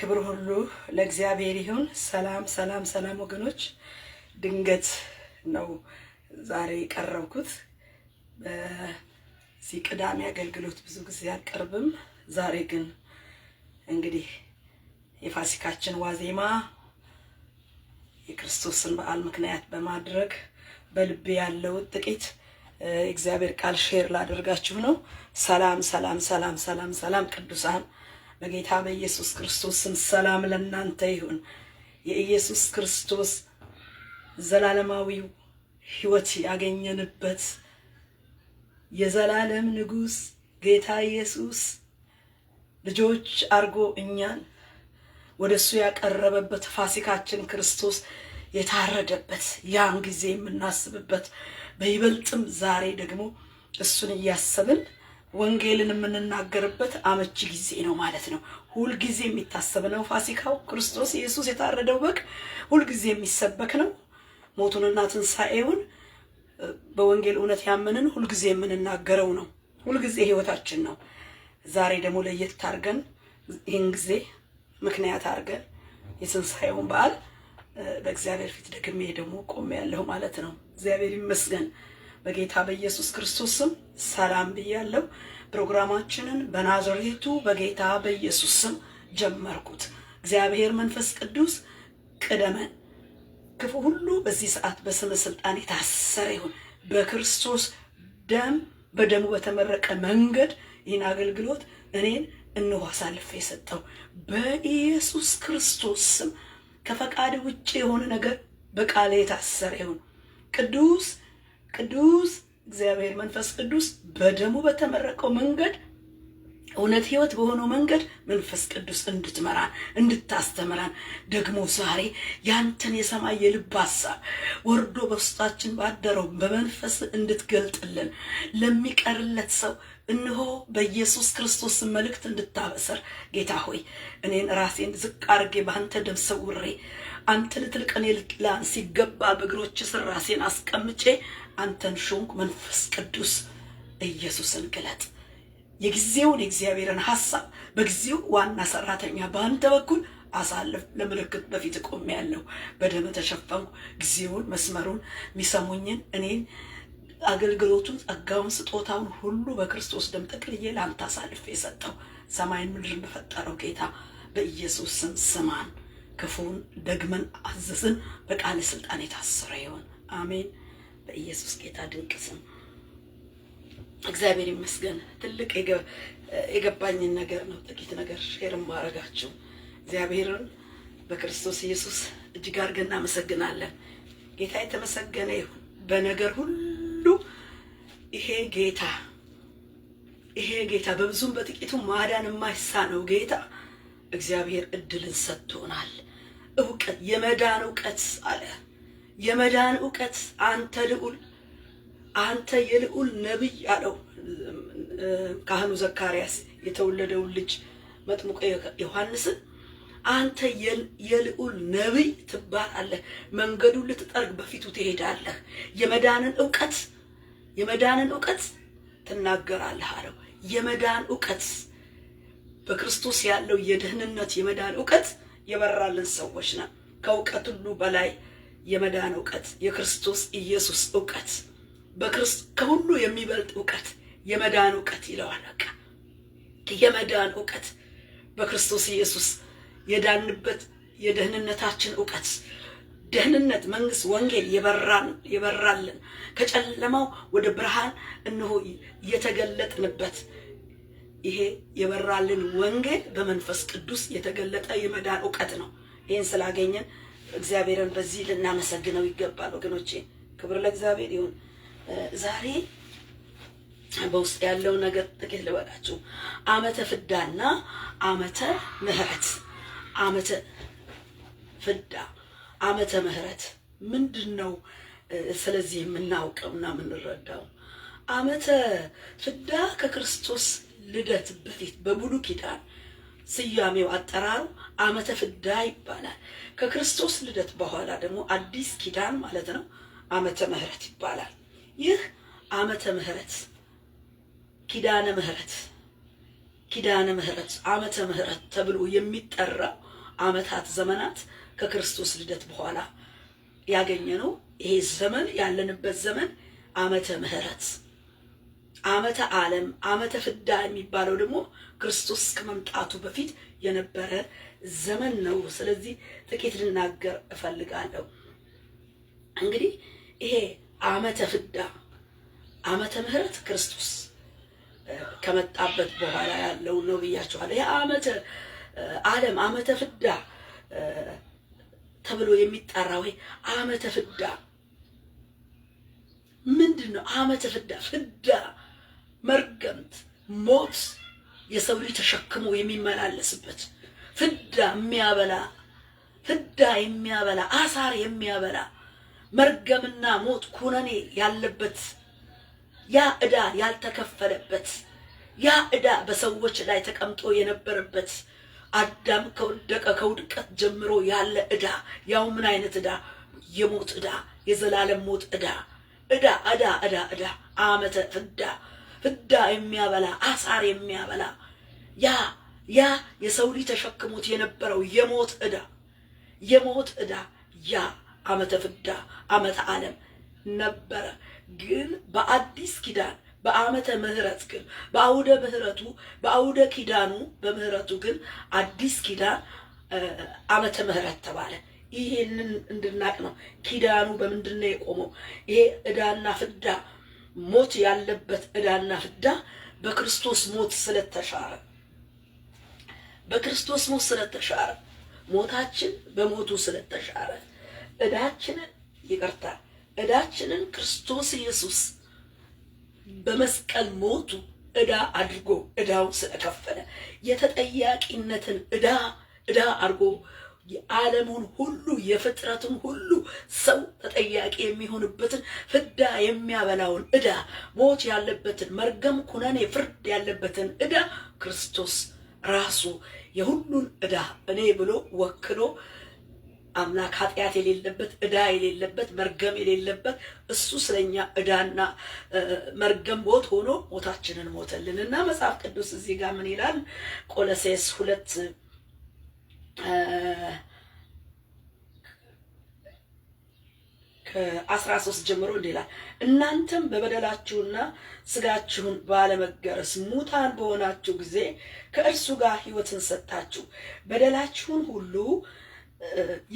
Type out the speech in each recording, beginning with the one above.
ክብር ሁሉ ለእግዚአብሔር ይሁን። ሰላም ሰላም ሰላም ወገኖች፣ ድንገት ነው ዛሬ ቀረብኩት። በዚህ ቅዳሜ አገልግሎት ብዙ ጊዜ አልቀርብም። ዛሬ ግን እንግዲህ የፋሲካችን ዋዜማ የክርስቶስን በዓል ምክንያት በማድረግ በልቤ ያለው ጥቂት እግዚአብሔር ቃል ሼር ላደርጋችሁ ነው። ሰላም ሰላም ሰላም ሰላም ሰላም ቅዱሳን በጌታ በኢየሱስ ክርስቶስ ስም ሰላም ለእናንተ ይሁን። የኢየሱስ ክርስቶስ ዘላለማዊው ሕይወት ያገኘንበት የዘላለም ንጉሥ ጌታ ኢየሱስ ልጆች አርጎ እኛን ወደሱ ያቀረበበት ፋሲካችን ክርስቶስ የታረደበት ያን ጊዜ የምናስብበት በይበልጥም ዛሬ ደግሞ እሱን እያሰብን ወንጌልን የምንናገርበት አመቺ ጊዜ ነው ማለት ነው። ሁል ጊዜ የሚታሰብ ነው ፋሲካው ክርስቶስ ኢየሱስ የታረደው በግ ሁል ጊዜ የሚሰበክ ነው። ሞቱንና ትንሣኤውን በወንጌል እውነት ያመንን ሁል ጊዜ የምንናገረው ነው። ሁል ጊዜ ህይወታችን ነው። ዛሬ ደግሞ ለየት አድርገን ይህን ጊዜ ምክንያት አድርገን የትንሣኤውን በዓል በእግዚአብሔር ፊት ደግሜ ደግሞ ቆሜያለሁ ማለት ነው። እግዚአብሔር ይመስገን። በጌታ በኢየሱስ ክርስቶስ ስም ሰላም ብያለሁ። ፕሮግራማችንን በናዝሬቱ በጌታ በኢየሱስ ስም ጀመርኩት። እግዚአብሔር መንፈስ ቅዱስ ቅደመን። ክፉ ሁሉ በዚህ ሰዓት በስም ስልጣን የታሰረ ይሁን በክርስቶስ ደም። በደሙ በተመረቀ መንገድ ይህን አገልግሎት እኔን እንሆ አሳልፌ የሰጠው በኢየሱስ ክርስቶስ ስም ከፈቃድ ውጭ የሆነ ነገር በቃል የታሰረ ይሁን። ቅዱስ ቅዱስ እግዚአብሔር መንፈስ ቅዱስ በደሙ በተመረቀው መንገድ እውነት ህይወት በሆነው መንገድ መንፈስ ቅዱስ እንድትመራን እንድታስተምራን ደግሞ ዛሬ ያንተን የሰማይ የልብ ሐሳብ ወርዶ በውስጣችን ባደረው በመንፈስ እንድትገልጥልን ለሚቀርለት ሰው እነሆ በኢየሱስ ክርስቶስ መልእክት እንድታበሰር ጌታ ሆይ እኔን ራሴን ዝቅ አድርጌ በአንተ ደም ሰውሬ አንተ ልትልቀን ልትላን ሲገባ በእግሮች ስር ራሴን አስቀምጬ አንተን ሾንኩ። መንፈስ ቅዱስ ኢየሱስን ግለጥ። የጊዜውን የእግዚአብሔርን ሐሳብ በጊዜው ዋና ሰራተኛ በአንተ በኩል አሳልፍ። ለምልክት በፊት ቆሜያለሁ። በደም ተሸፈንኩ። ጊዜውን መስመሩን የሚሰሙኝን እኔን አገልግሎቱን ጸጋውን ስጦታውን ሁሉ በክርስቶስ ደም ጠቅልዬ ለአንተ አሳልፌ የሰጠው ሰማይን ምድርን በፈጠረው ጌታ በኢየሱስ ስም ስማን። ክፉን ደግመን አዘዝን። በቃል ስልጣን የታሰረ ይሁን። አሜን። በኢየሱስ ጌታ ድንቅ ስም እግዚአብሔር ይመስገን። ትልቅ የገባኝን ነገር ነው ጥቂት ነገር ሼር ማረጋችሁ። እግዚአብሔርን በክርስቶስ ኢየሱስ እጅግ አድርገን እናመሰግናለን። ጌታ የተመሰገነ ይሁን በነገር ሁሉ። ይሄ ጌታ በብዙም በጥቂቱ ማዳን የማይሳነው ጌታ እግዚአብሔር እድልን ሰጥቶናል። እውቀት የመዳን እውቀት አለ። የመዳን እውቀት አንተ ልዑል አንተ የልዑል ነብይ አለው ካህኑ ዘካርያስ የተወለደውን ልጅ መጥምቁ ዮሐንስን አንተ የልዑል ነብይ ትባላለህ፣ መንገዱን ልትጠርግ በፊቱ ትሄዳለህ፣ የመዳንን እውቀት ትናገራለህ አለው። የመዳን እውቀት በክርስቶስ ያለው የደህንነት የመዳን እውቀት የበራልን ሰዎች ነን። ከእውቀት ሁሉ በላይ የመዳን እውቀት የክርስቶስ ኢየሱስ እውቀት ከሁሉ የሚበልጥ እውቀት የመዳን እውቀት ይለዋል። በቃ የመዳን እውቀት በክርስቶስ ኢየሱስ የዳንበት የደህንነታችን እውቀት ደህንነት፣ መንግስት፣ ወንጌል የበራልን ከጨለማው ወደ ብርሃን እነሆ የተገለጥንበት ይሄ የበራልን ወንጌል በመንፈስ ቅዱስ የተገለጠ የመዳን እውቀት ነው። ይህን ስላገኘን እግዚአብሔርን በዚህ ልናመሰግነው ይገባል ወገኖቼ። ክብር ለእግዚአብሔር ይሁን። ዛሬ በውስጥ ያለው ነገር ጥቂት ልበላችሁ። ዓመተ ፍዳና ዓመተ ምህረት። ዓመተ ፍዳ ዓመተ ምህረት ምንድነው? ስለዚህ የምናውቀውና የምንረዳው ዓመተ ፍዳ ከክርስቶስ ልደት በፊት በብሉይ ኪዳን ስያሜው አጠራሩ ዓመተ ፍዳ ይባላል። ከክርስቶስ ልደት በኋላ ደግሞ አዲስ ኪዳን ማለት ነው ዓመተ ምህረት ይባላል። ይህ ዓመተ ምህረት ኪዳነ ምህረት ዓመተ ምህረት ተብሎ የሚጠራው ዓመታት ዘመናት ከክርስቶስ ልደት በኋላ ያገኘነው ይሄ ዘመን ያለንበት ዘመን ዓመተ ምህረት ዓመተ ዓለም ዓመተ ፍዳ የሚባለው ደግሞ ክርስቶስ ከመምጣቱ በፊት የነበረ ዘመን ነው። ስለዚህ ጥቂት ልናገር እፈልጋለሁ። እንግዲህ ይሄ ዓመተ ፍዳ ዓመተ ምህረት ክርስቶስ ከመጣበት በኋላ ያለው ነው ብያችኋለሁ። ይሄ ዓመተ ዓለም ዓመተ ፍዳ ተብሎ የሚጠራው ይሄ ዓመተ ፍዳ ምንድነው? ዓመተ ፍዳ ፍዳ መርገምት ሞት የሰው ልጅ ተሸክሞ የሚመላለስበት ፍዳ የሚያበላ አሳር የሚያበላ መርገምና ሞት ኩነኔ ያለበት ያ ዕዳ ያልተከፈለበት ያ ዕዳ በሰዎች ላይ ተቀምጦ የነበረበት አዳም ከወደቀ ከውድቀት ጀምሮ ያለ ዕዳ ያው ምን አይነት ዕዳ? የሞት ዕዳ፣ የዘላለም ሞት ዕዳ ዓመተ ፍዳ የሚያበላ አሳር የሚያበላ ያ የሰው ልጅ ተሸክሞት የነበረው የሞት ዕዳ ያ ዓመተ ፍዳ ዓመተ ዓለም ነበረ። ግን በአዲስ ኪዳን በዓመተ ምህረት ግን በአውደ ኪዳኑ በምህረቱ ግን አዲስ ኪዳን ዓመተ ምህረት ተባለ። ይሄንን እንድናቅ ነው። ኪዳኑ በምንድነው የቆመው? ይሄ ዕዳና ፍዳ ሞት ያለበት ዕዳና ፍዳ በክርስቶስ ሞት ስለተሻረ ሞታችን በሞቱ ስለተሻረ ዕዳችንን ክርስቶስ ኢየሱስ በመስቀል ሞቱ ዕዳ አድርጎ ዕዳውን ስለከፈለ የተጠያቂነትን ዕዳ አድርጎ የዓለሙን ሁሉ የፍጥረቱን ሁሉ ሰው ተጠያቂ የሚሆንበትን ፍዳ የሚያበላውን ዕዳ ሞት ያለበትን መርገም ኩነኔ ፍርድ ያለበትን ዕዳ ክርስቶስ ራሱ የሁሉን ዕዳ እኔ ብሎ ወክሎ አምላክ ኃጢአት የሌለበት ዕዳ የሌለበት መርገም የሌለበት እሱ ስለኛ ዕዳና መርገም ሞት ሆኖ ሞታችንን ሞተልንና መጽሐፍ ቅዱስ እዚህ ጋር ምን ይላል? ቆሎሴስ 2:13 ጀምሮ እንዲህ ይላል፣ እናንተም በበደላችሁና ስጋችሁን ባለመገረስ ሙታን በሆናችሁ ጊዜ ከእርሱ ጋር ሕይወትን ሰጣችሁ፣ በደላችሁን ሁሉ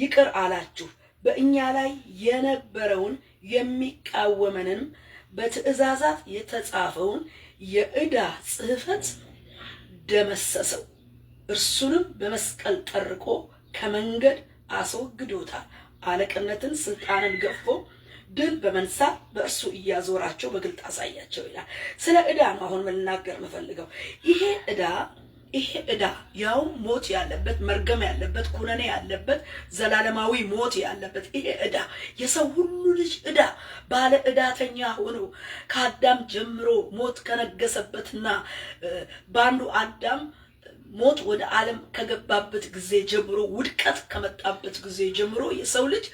ይቅር አላችሁ፣ በእኛ ላይ የነበረውን የሚቃወመንን በትእዛዛት የተጻፈውን የዕዳ ጽሕፈት ደመሰሰው፣ እርሱንም በመስቀል ጠርቆ ከመንገድ አስወግዶታል። አለቅነትን ስልጣንን ገፎ ድል በመንሳት በእርሱ እያዞራቸው በግልጥ አሳያቸው ይላል። ስለ ዕዳ ነው አሁን መናገር የምፈልገው። ይሄ ዕዳ ያው ሞት ያለበት መርገም ያለበት ኩነኔ ያለበት ዘላለማዊ ሞት ያለበት ይሄ ዕዳ የሰው ሁሉ ልጅ ዕዳ ባለ ዕዳተኛ ሆኖ ከአዳም ጀምሮ ሞት ከነገሰበትና በአንዱ አዳም ሞት ወደ ዓለም ከገባበት ጊዜ ጀምሮ ውድቀት ከመጣበት ጊዜ ጀምሮ የሰው ልጅ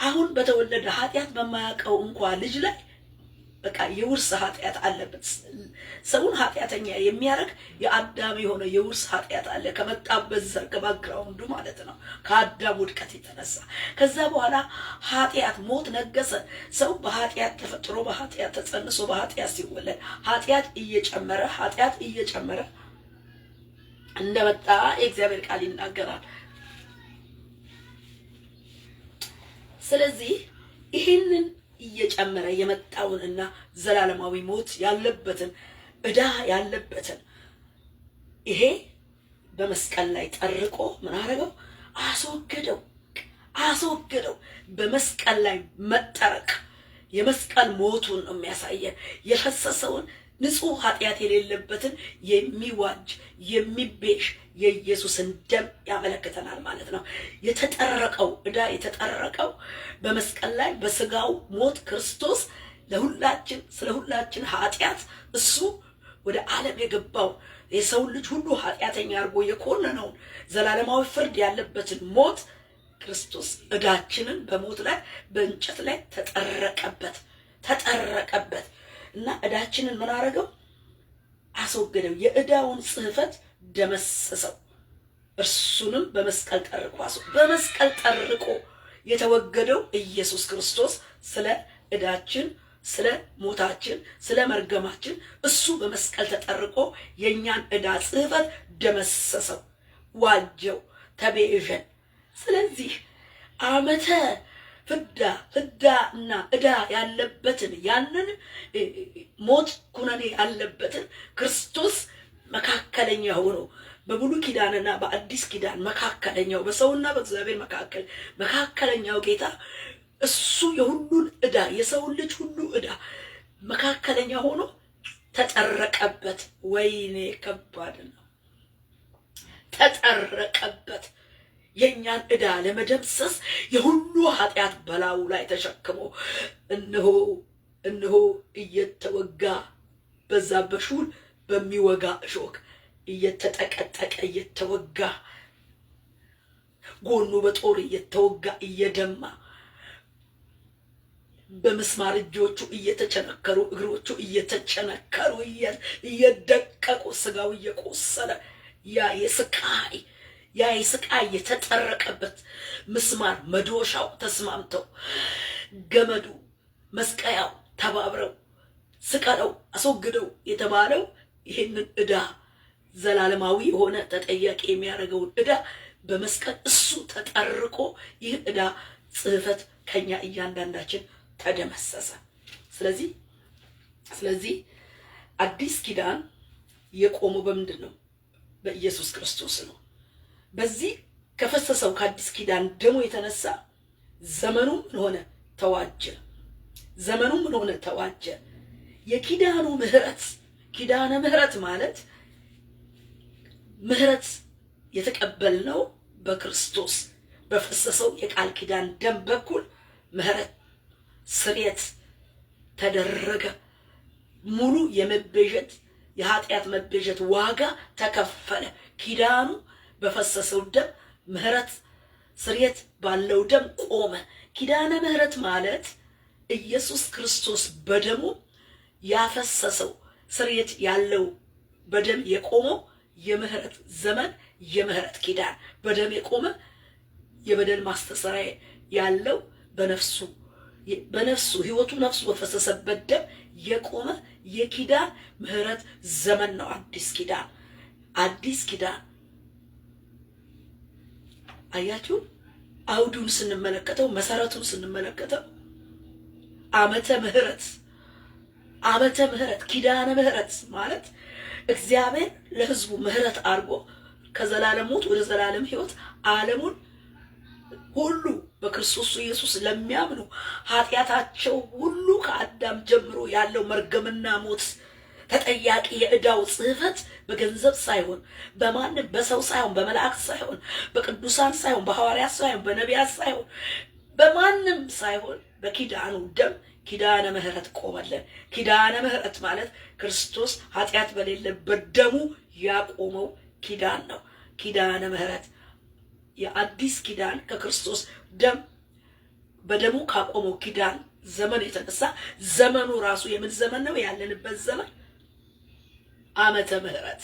አሁን በተወለደ ኃጢአት በማያውቀው እንኳን ልጅ ላይ በቃ የውርስ ኃጢአት አለበት። ሰውን ኃጢአተኛ የሚያደርግ የአዳም የሆነ የውርስ ኃጢአት አለ፣ ከመጣበት ዘር ከባክግራውንዱ ማለት ነው፣ ከአዳም ውድቀት የተነሳ። ከዛ በኋላ ኃጢአት ሞት ነገሰ። ሰው በኃጢአት ተፈጥሮ በኃጢአት ተጸንሶ በኃጢአት ሲወለድ ኃጢአት እየጨመረ እንደመጣ የእግዚአብሔር ቃል ይናገራል። ስለዚህ ይህንን እየጨመረ የመጣውንና ዘላለማዊ ሞት ያለበትን ዕዳ ያለበትን ይሄ በመስቀል ላይ ጠርቆ ምን አደረገው? አስወገደው። በመስቀል ላይ መጠረቅ የመስቀል ሞቱን ነው የሚያሳየን። የፈሰሰውን ንጹህ ኃጢአት የሌለበትን የሚዋጅ የሚቤዥ የኢየሱስን ደም ያመለክተናል ማለት ነው። የተጠረቀው ዕዳ የተጠረቀው በመስቀል ላይ በስጋው ሞት ክርስቶስ ስለ ሁላችን ኃጢአት እሱ ወደ ዓለም የገባው የሰው ልጅ ሁሉ ኃጢአተኛ አድርጎ የኮነነውን ዘላለማዊ ፍርድ ያለበትን ሞት ክርስቶስ ዕዳችንን በሞት ላይ በእንጨት ላይ ተጠረቀበት እና ዕዳችንን ምን አደረገው? አስወገደው። የዕዳውን ጽሕፈት ደመሰሰው። እርሱንም በመስቀል ጠርቆ የተወገደው ኢየሱስ ክርስቶስ ስለ ዕዳችን፣ ስለ ሞታችን፣ ስለ መርገማችን እሱ በመስቀል ተጠርቆ የኛን ዕዳ ጽሕፈት ደመሰሰው፣ ዋጀው፣ ተቤዠን። ስለዚህ ዓመተ ፍዳና ዕዳ ያለበትን ያንን ሞት ኩነኔ ያለበትን ክርስቶስ መካከለኛ ሆኖ በብሉይ ኪዳንና በአዲስ ኪዳን መካከለኛው በሰውና በእግዚአብሔር መካከለኛው ጌታ እሱ የሁሉን ዕዳ የሰውን ልጅ ሁሉ ዕዳ መካከለኛ ሆኖ ተጠረቀበት። ወይኔ ከባድ ነው። ተጠረቀበት። የኛን ዕዳ ለመደምሰስ የሁሉ ኃጢአት በላዩ ላይ ተሸክሞ እነሆ እየተወጋ በዛ በሹል በሚወጋ እሾክ እየተጠቀጠቀ እየተወጋ ጎኑ በጦር እየተወጋ እየደማ በመስማር እጆቹ እየተቸነከሩ እግሮቹ እየተቸነከሩ እየደቀቁ ስጋው እየቆሰለ ያ የስቃይ የተጠረቀበት ምስማር መዶሻው ተስማምተው ገመዱ መስቀያው ተባብረው ስቀለው አስወግደው የተባለው ይሄንን ዕዳ ዘላለማዊ የሆነ ተጠያቂ የሚያደርገውን ዕዳ በመስቀል እሱ ተጠርቆ ይህ ዕዳ ጽሕፈት ከኛ እያንዳንዳችን ተደመሰሰ። ስለዚህ አዲስ ኪዳን የቆመው በምንድን ነው? በኢየሱስ ክርስቶስ ነው። በዚህ ከፈሰሰው ከአዲስ ኪዳን ደሙ የተነሳ ዘመኑ ምን ሆነ? ተዋጀ። ዘመኑ ምን ሆነ? ተዋጀ። የኪዳኑ ምህረት ኪዳነ ምህረት ማለት ምህረት የተቀበልነው በክርስቶስ በፈሰሰው የቃል ኪዳን ደም በኩል ምህረት ስርየት ተደረገ። ሙሉ የመቤዠት የኃጢአት መቤዠት ዋጋ ተከፈለ። ኪዳኑ በፈሰሰው ደም ምህረት ስርየት ባለው ደም ቆመ። ኪዳነ ምህረት ማለት ኢየሱስ ክርስቶስ በደሙ ያፈሰሰው ስርየት ያለው በደም የቆመው የምህረት ዘመን የምህረት ኪዳን በደም የቆመ የበደል ማስተሰሪያ ያለው በነፍሱ ህይወቱ ነፍሱ በፈሰሰበት ደም የቆመ የኪዳን ምህረት ዘመን ነው አዲስ ኪዳን። አያችሁ፣ አውዱን ስንመለከተው መሰረቱን ስንመለከተው ዓመተ ምህረት ኪዳነ ምህረት ማለት እግዚአብሔር ለህዝቡ ምህረት አድርጎ ከዘላለም ሞት ወደ ዘላለም ህይወት ዓለሙን ሁሉ በክርስቶስ ኢየሱስ ለሚያምኑ ኃጢአታቸው ሁሉ ከአዳም ጀምሮ ያለው መርገምና ሞት ተጠያቂ የዕዳው ጽሕፈት በገንዘብ ሳይሆን በማንም በሰው ሳይሆን በመላእክት ሳይሆን በቅዱሳን ሳይሆን በሐዋርያት ሳይሆን በነቢያት ሳይሆን በማንም ሳይሆን በኪዳኑ ደም ኪዳነ ምህረት ቆመለን። ኪዳነ ምህረት ማለት ክርስቶስ ኃጢአት በሌለበት ደሙ ያቆመው ኪዳን ነው። ኪዳነ ምህረት የአዲስ ኪዳን ከክርስቶስ ደም በደሙ ካቆመው ኪዳን ዘመን የተነሳ ዘመኑ ራሱ የምን ዘመን ነው? ያለንበት ዘመን ዓመተ ምህረት፣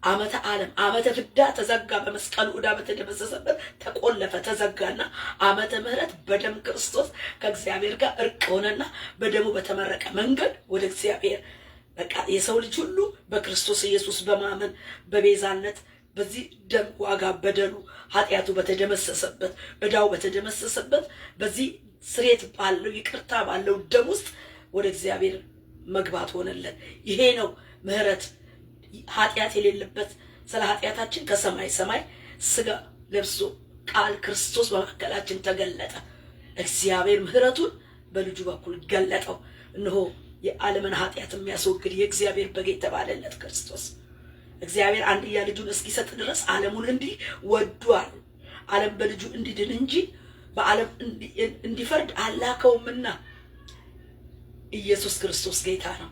ዓመተ ዓለም፣ ዓመተ ፍዳ ተዘጋ። በመስቀሉ ዕዳ በተደመሰሰበት ተቆለፈ፣ ተዘጋና ዓመተ ምህረት በደም ክርስቶስ ከእግዚአብሔር ጋር እርቅ ሆነና በደሙ በተመረቀ መንገድ ወደ እግዚአብሔር በቃ የሰው ልጅ ሁሉ በክርስቶስ ኢየሱስ በማመን በቤዛነት በዚህ ደም ዋጋ በደሉ ኃጢአቱ በተደመሰሰበት ዕዳው በተደመሰሰበት በዚህ ስሬት ባለው ይቅርታ ባለው ደም ውስጥ ወደ እግዚአብሔር መግባት ሆነለን። ይሄ ነው ምህረት። ኃጢአት የሌለበት ስለ ኃጢአታችን ከሰማይ ሰማይ ስጋ ለብሶ ቃል ክርስቶስ በመካከላችን ተገለጠ። እግዚአብሔር ምህረቱን በልጁ በኩል ገለጠው። እነሆ የዓለምን ኃጢአት የሚያስወግድ የእግዚአብሔር በግ የተባለለት ክርስቶስ እግዚአብሔር አንድያ ልጁን እስኪሰጥ ድረስ ዓለሙን እንዲህ ወዷል። ዓለም በልጁ እንዲድን እንጂ በዓለም እንዲፈርድ አላከውምና። ኢየሱስ ክርስቶስ ጌታ ነው።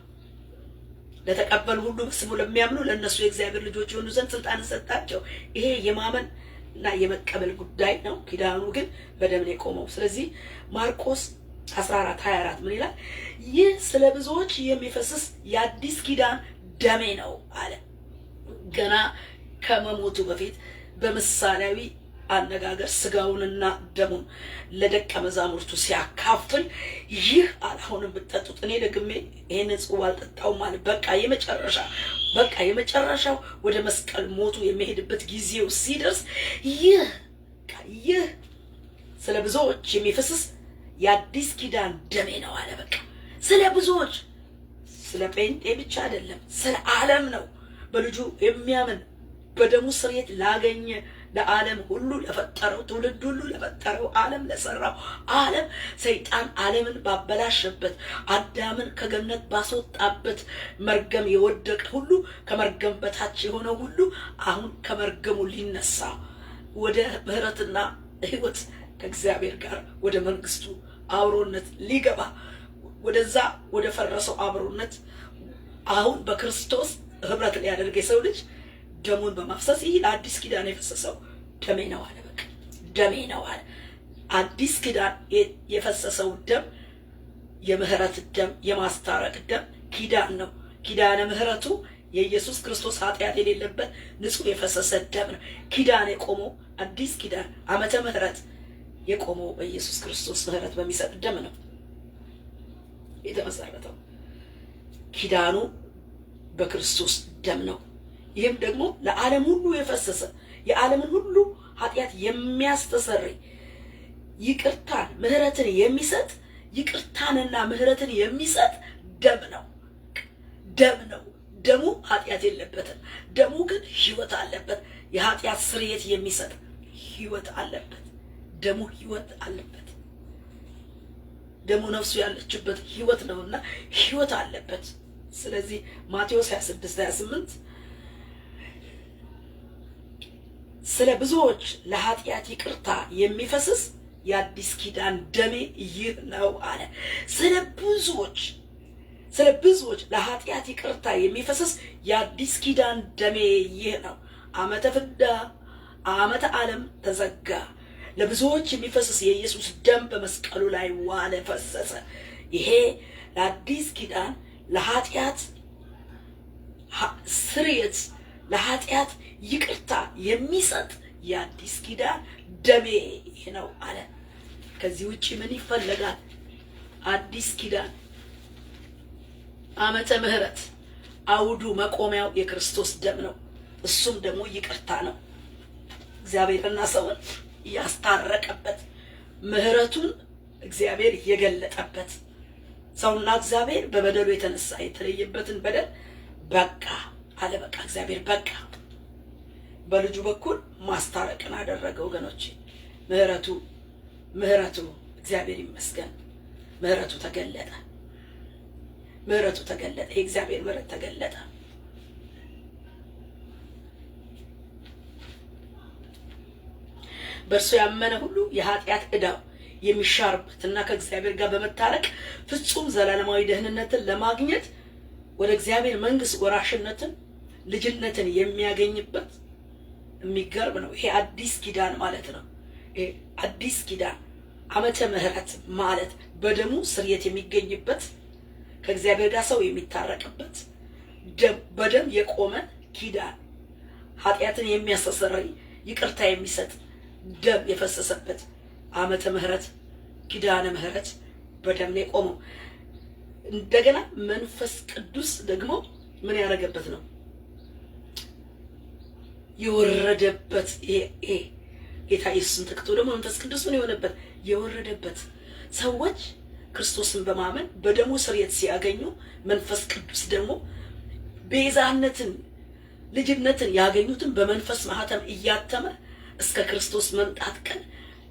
ለተቀበሉ ሁሉ በስሙ ለሚያምኑ ለእነሱ የእግዚአብሔር ልጆች የሆኑ ዘንድ ስልጣን ሰጣቸው። ይሄ የማመን እና የመቀበል ጉዳይ ነው። ኪዳኑ ግን በደም ነው የቆመው። ስለዚህ ማርቆስ 14:24 ምን ይላል? ይህ ስለ ብዙዎች የሚፈስስ የአዲስ ኪዳን ደሜ ነው አለ። ገና ከመሞቱ በፊት በምሳሌያዊ አነጋገር ስጋውንና ደሙን ለደቀ መዛሙርቱ ሲያካፍል ይህ አሁንም ብትጠጡት እኔ ደግሜ ይሄንን ጽዋ አልጠጣውም ማለት በቃ የመጨረሻው ወደ መስቀል ሞቱ የሚሄድበት ጊዜው ሲደርስ ይህ ስለ ብዙዎች የሚፈስስ የአዲስ ኪዳን ደሜ ነው አለ። በቃ ስለ ብዙዎች፣ ስለ ጴንጤ ብቻ አይደለም፣ ስለ ዓለም ነው። በልጁ የሚያምን በደሙ ስርየት ላገኘ ለዓለም ሁሉ ለፈጠረው ትውልድ ሁሉ ለፈጠረው ዓለም ለሰራው ዓለም ሰይጣን ዓለምን ባበላሸበት አዳምን ከገነት ባስወጣበት መርገም የወደቀ ሁሉ ከመርገም በታች የሆነው ሁሉ አሁን ከመርገሙ ሊነሳ ወደ ምህረትና ሕይወት ከእግዚአብሔር ጋር ወደ መንግስቱ አብሮነት ሊገባ ወደዛ ወደ ፈረሰው አብሮነት አሁን በክርስቶስ ህብረት ሊያደርግ የሰው ልጅ ደሙን በማፍሰስ ይህ ለአዲስ ኪዳን የፈሰሰው ደሜ ነው አለ። በቃ ደሜ ነው አለ። አዲስ ኪዳን የፈሰሰው ደም የምህረት ደም፣ የማስታረቅ ደም ኪዳን ነው። ኪዳነ ምህረቱ የኢየሱስ ክርስቶስ ኃጢአት የሌለበት ንጹህ የፈሰሰ ደም ነው። ኪዳን የቆመው አዲስ ኪዳን ዓመተ ምህረት የቆመው በኢየሱስ ክርስቶስ ምህረት በሚሰጥ ደም ነው የተመሰረተው። ኪዳኑ በክርስቶስ ደም ነው። ይህም ደግሞ ለዓለም ሁሉ የፈሰሰ የዓለምን ሁሉ ኃጢአት የሚያስተሰርይ ይቅርታን ምህረትን የሚሰጥ ይቅርታንና ምህረትን የሚሰጥ ደም ነው። ደሙ ኃጢአት የለበትም። ደሙ ግን ሕይወት አለበት። የኃጢአት ስርየት የሚሰጥ ሕይወት አለበት። ደሙ ሕይወት አለበት። ደሙ ነፍሱ ያለችበት ሕይወት ነውና ሕይወት አለበት። ስለዚህ ማቴዎስ 26:28 ስለ ብዙዎች ለኃጢአት ይቅርታ የሚፈስስ የአዲስ ኪዳን ደሜ ይህ ነው አለ። ስለ ብዙዎች ለኃጢአት ይቅርታ የሚፈስስ የአዲስ ኪዳን ደሜ ይህ ነው። ዓመተ ፍዳ ዓመተ ዓለም ተዘጋ። ለብዙዎች የሚፈስስ የኢየሱስ ደም በመስቀሉ ላይ ዋለ፣ ፈሰሰ። ይሄ ለአዲስ ኪዳን ለኃጢአት ስርየት ለኃጢአት ይቅርታ የሚሰጥ የአዲስ ኪዳን ደሜ ይህ ነው አለ። ከዚህ ውጪ ምን ይፈለጋል? አዲስ ኪዳን ዓመተ ምህረት አውዱ መቆሚያው የክርስቶስ ደም ነው። እሱም ደግሞ ይቅርታ ነው። እግዚአብሔርና ሰውን ያስታረቀበት ምህረቱን እግዚአብሔር የገለጠበት ሰውና እግዚአብሔር በበደሉ የተነሳ የተለየበትን በደል በቃ አለ። በቃ እግዚአብሔር በቃ በልጁ በኩል ማስታረቅን አደረገ። ወገኖች ምህረቱ እግዚአብሔር ይመስገን። ምህረቱ ተገለጠ። የእግዚአብሔር ምህረት ተገለጠ። በእርሱ ያመነ ሁሉ የኃጢአት ዕዳው የሚሻርበትና ከእግዚአብሔር ጋር በመታረቅ ፍጹም ዘላለማዊ ደህንነትን ለማግኘት ወደ እግዚአብሔር መንግስት ወራሽነትን ልጅነትን የሚያገኝበት የሚገርም ነው። ይሄ አዲስ ኪዳን ማለት ነው። ይሄ አዲስ ኪዳን ዓመተ ምህረት ማለት በደሙ ስርየት የሚገኝበት ከእግዚአብሔር ጋር ሰው የሚታረቅበት በደም የቆመ ኪዳን ኃጢአትን የሚያስተሰርይ ይቅርታ የሚሰጥ ደም የፈሰሰበት ዓመተ ምህረት ኪዳነ ምህረት በደም ነው የቆመው። እንደገና መንፈስ ቅዱስ ደግሞ ምን ያደረገበት ነው? የወረደበት። ይሄ ጌታ ኢየሱስን ተክቶ ደግሞ መንፈስ ቅዱስ ምን የሆነበት? የወረደበት። ሰዎች ክርስቶስን በማመን በደሙ ስርየት ሲያገኙ መንፈስ ቅዱስ ደግሞ ቤዛነትን ልጅነትን ያገኙትን በመንፈስ ማህተም እያተመ እስከ ክርስቶስ መምጣት ቀን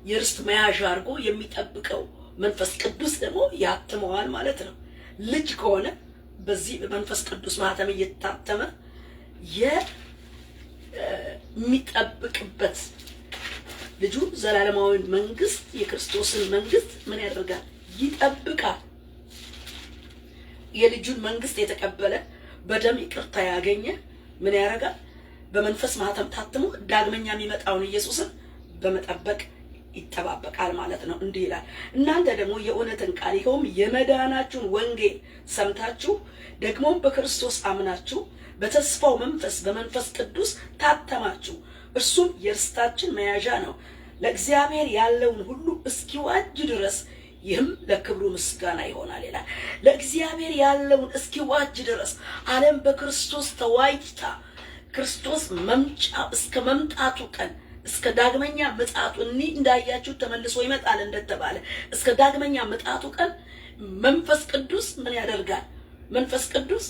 የርስት መያዣ አድርጎ የሚጠብቀው መንፈስ ቅዱስ ደግሞ ያትመዋል ማለት ነው። ልጅ ከሆነ በዚህ በመንፈስ ቅዱስ ማህተም እየታተመ የሚጠብቅበት ልጁ ዘላለማዊ መንግስት የክርስቶስን መንግስት ምን ያደርጋል? ይጠብቃል። የልጁን መንግስት የተቀበለ በደም ይቅርታ ያገኘ ምን ያደርጋል? በመንፈስ ማህተም ታትሞ ዳግመኛ የሚመጣውን ኢየሱስን በመጠበቅ ይጠባበቃል ማለት ነው። እንዲህ ይላል፣ እናንተ ደግሞ የእውነትን ቃል ይኸውም የመዳናችሁን ወንጌል ሰምታችሁ ደግሞም በክርስቶስ አምናችሁ በተስፋው መንፈስ በመንፈስ ቅዱስ ታተማችሁ። እርሱም የርስታችን መያዣ ነው፣ ለእግዚአብሔር ያለውን ሁሉ እስኪዋጅ ድረስ፣ ይህም ለክብሩ ምስጋና ይሆናል ይላል። ለእግዚአብሔር ያለውን እስኪዋጅ ድረስ ዓለም በክርስቶስ ተዋጅታ ክርስቶስ መምጫ እስከ መምጣቱ ቀን እስከ ዳግመኛ ምጣቱ እንዳያችሁ ተመልሶ ይመጣል እንደተባለ እስከ ዳግመኛ ምጣቱ ቀን መንፈስ ቅዱስ ምን ያደርጋል? መንፈስ ቅዱስ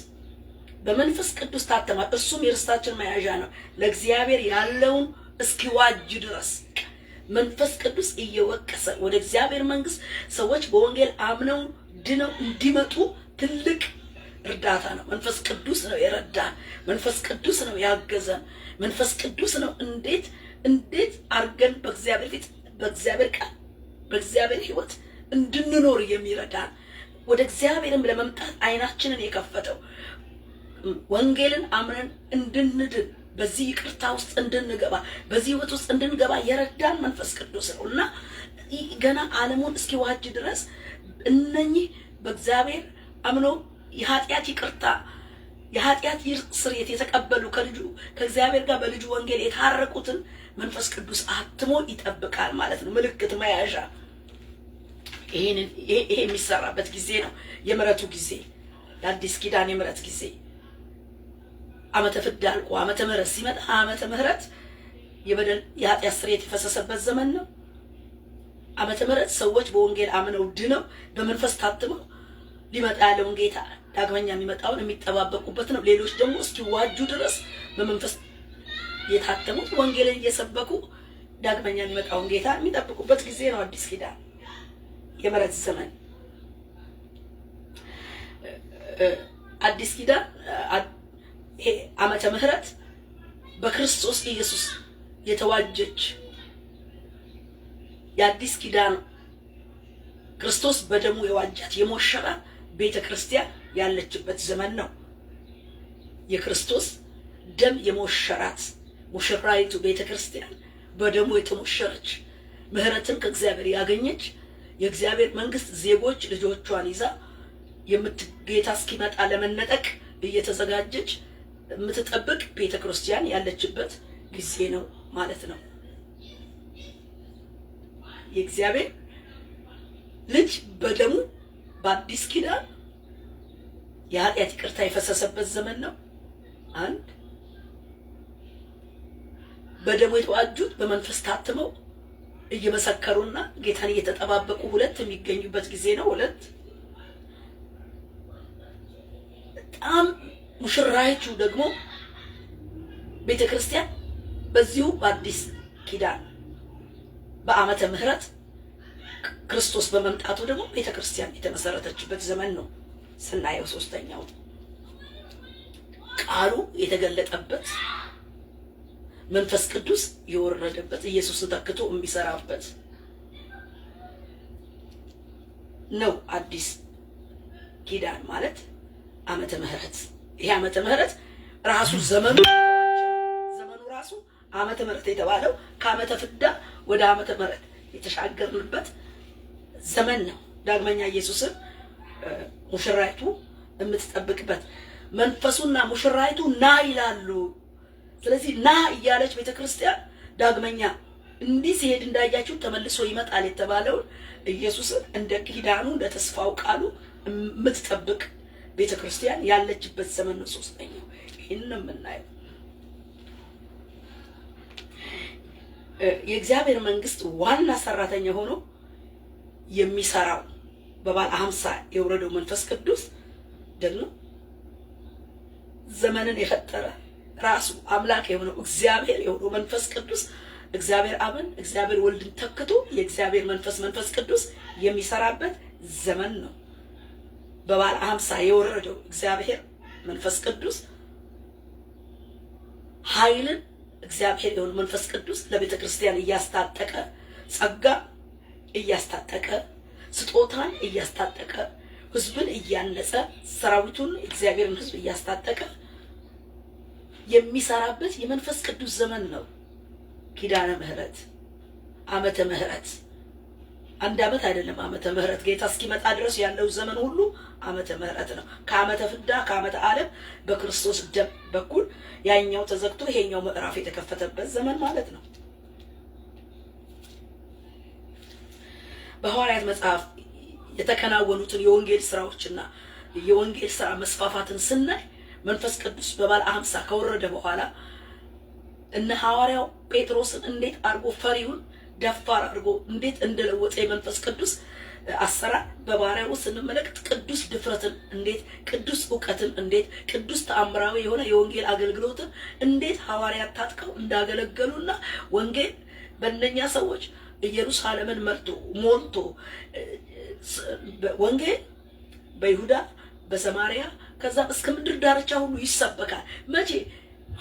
በመንፈስ ቅዱስ ታተማል። እርሱም የርስታችን መያዣ ነው፣ ለእግዚአብሔር ያለውን እስኪዋጅ ድረስ መንፈስ ቅዱስ እየወቀሰ ወደ እግዚአብሔር መንግስት ሰዎች በወንጌል አምነው ድነው እንዲመጡ ትልቅ እርዳታ ነው። መንፈስ ቅዱስ ነው የረዳን። መንፈስ ቅዱስ ነው ያገዘን። መንፈስ ቅዱስ ነው እንዴት አርገን በእግዚአብሔር ፊት በእግዚአብሔር ቃል በእግዚአብሔር ሕይወት እንድንኖር የሚረዳን ወደ እግዚአብሔርም ለመምጣት አይናችንን የከፈተው ወንጌልን አምነን እንድንድን በዚህ ይቅርታ ውስጥ እንድንገባ በዚህ ሕይወት ውስጥ እንድንገባ የረዳን መንፈስ ቅዱስ ነው እና ገና ዓለሙን እስኪዋጅ ድረስ እነኚህ በእግዚአብሔር አምነው የኃጢአት ይቅርታ የኃጢአት ስርየት የተቀበሉ ከእግዚአብሔር ጋር በልጁ ወንጌል የታረቁትን መንፈስ ቅዱስ አትሞ ይጠብቃል ማለት ነው። ምልክት መያዣ ይሄ የሚሰራበት ጊዜ ነው። የምሕረቱ ጊዜ፣ የአዲስ ኪዳን የምሕረት ጊዜ። ዓመተ ፍዳ አልቆ ዓመተ ምሕረት ሲመጣ ዓመተ ምሕረት የበደል የኃጢአት ስርየት የፈሰሰበት ዘመን ነው። ዓመተ ምሕረት ሰዎች በወንጌል አምነው ድነው በመንፈስ ታትመው ሊመጣ ያለውን ጌታ ዳግመኛ የሚመጣውን የሚጠባበቁበት ነው። ሌሎች ደግሞ እስኪዋጁ ድረስ በመንፈስ የታተሙት ወንጌልን እየሰበኩ ዳግመኛ የሚመጣውን ጌታ የሚጠብቁበት ጊዜ ነው። አዲስ ኪዳን የምሕረት ዘመን። አዲስ ኪዳን ዓመተ ምሕረት በክርስቶስ ኢየሱስ የተዋጀች የአዲስ ኪዳን ክርስቶስ በደሙ የዋጃት የሞሸራ ቤተ ክርስቲያን ያለችበት ዘመን ነው። የክርስቶስ ደም የሞሸራት ሙሽራይቱ ቤተ ክርስቲያን በደሙ የተሞሸረች ምሕረትን ከእግዚአብሔር ያገኘች የእግዚአብሔር መንግስት ዜጎች ልጆቿን ይዛ ጌታ እስኪመጣ ለመነጠቅ እየተዘጋጀች የምትጠብቅ ቤተ ክርስቲያን ያለችበት ጊዜ ነው ማለት ነው። የእግዚአብሔር ልጅ በደሙ በአዲስ ኪዳን የኃጢአት ይቅርታ የፈሰሰበት ዘመን ነው። አንድ በደሙ የተዋጁት በመንፈስ ታትመው እየመሰከሩና ጌታን እየተጠባበቁ ሁለት የሚገኙበት ጊዜ ነው። ሁለት በጣም ሙሽራይቱ ደግሞ ቤተክርስቲያን በዚሁ በአዲስ ኪዳን በዓመተ ምሕረት ክርስቶስ በመምጣቱ ደግሞ ቤተክርስቲያን የተመሰረተችበት ዘመን ነው። ስናየው ሶስተኛው ቃሉ የተገለጠበት መንፈስ ቅዱስ የወረደበት ኢየሱስን ተክቶ የሚሰራበት ነው። አዲስ ኪዳን ማለት ዓመተ ምሕረት። ይሄ ዓመተ ምሕረት ራሱ ዘመኑ ራሱ ዓመተ ምሕረት የተባለው ከዓመተ ፍዳ ወደ ዓመተ ምሕረት የተሻገርንበት ዘመን ነው። ዳግመኛ ኢየሱስን ሙሽራይቱ የምትጠብቅበት መንፈሱና ሙሽራይቱ ና ይላሉ። ስለዚህ ና እያለች ቤተክርስቲያን ዳግመኛ እንዲህ ሲሄድ እንዳያችሁ ተመልሶ ይመጣል የተባለውን ኢየሱስን እንደ ኪዳኑ እንደ ተስፋው ቃሉ የምትጠብቅ ቤተክርስቲያን ያለችበት ዘመን ነው። ሶስተኛው ይህንን የምናየው የእግዚአብሔር መንግስት ዋና ሰራተኛ ሆኖ የሚሰራው በባለ 50 የወረደው መንፈስ ቅዱስ ደግሞ ዘመንን የፈጠረ ራሱ አምላክ የሆነው እግዚአብሔር የሆነው መንፈስ ቅዱስ እግዚአብሔር አብን እግዚአብሔር ወልድን ተክቶ የእግዚአብሔር መንፈስ ቅዱስ የሚሰራበት ዘመን ነው። በባለ 50 የወረደው እግዚአብሔር መንፈስ ቅዱስ ኃይልን እግዚአብሔር የሆነው መንፈስ ቅዱስ ለቤተ ክርስቲያን እያስታጠቀ ጸጋ እያስታጠቀ ስጦታን እያስታጠቀ ህዝብን እያነጸ ሰራዊቱን እግዚአብሔርን ህዝብ እያስታጠቀ የሚሰራበት የመንፈስ ቅዱስ ዘመን ነው ኪዳነ ምሕረት። ዓመተ ምህረት አንድ ዓመት አይደለም። ዓመተ ምህረት ጌታ እስኪመጣ ድረስ ያለው ዘመን ሁሉ ዓመተ ምህረት ነው። ከዓመተ ፍዳ ከዓመተ ዓለም በክርስቶስ ደም በኩል ያኛው ተዘግቶ ይሄኛው ምዕራፍ የተከፈተበት ዘመን ማለት ነው። በሐዋርያት መጽሐፍ የተከናወኑትን የወንጌል ስራዎችና የወንጌል ስራ መስፋፋትን ስናይ መንፈስ ቅዱስ በበዓለ ሃምሳ ከወረደ በኋላ እነ ሐዋርያው ጴጥሮስን እንዴት አድርጎ ፈሪውን ደፋር አድርጎ እንዴት እንደለወጠ የመንፈስ ቅዱስ አሰራር በባሪያው ስንመለከት ቅዱስ ድፍረትን እንዴት ቅዱስ ዕውቀትን እንዴት ቅዱስ ተአምራዊ የሆነ የወንጌል አገልግሎትን እንዴት ሐዋርያት ታጥቀው እንዳገለገሉና ወንጌል በእነኛ ሰዎች ኢየሩሳሌምን ሞልቶ ወንጌል በይሁዳ በሰማርያ ከዛም እስከ ምድር ዳርቻ ሁሉ ይሰበካል። መቼ?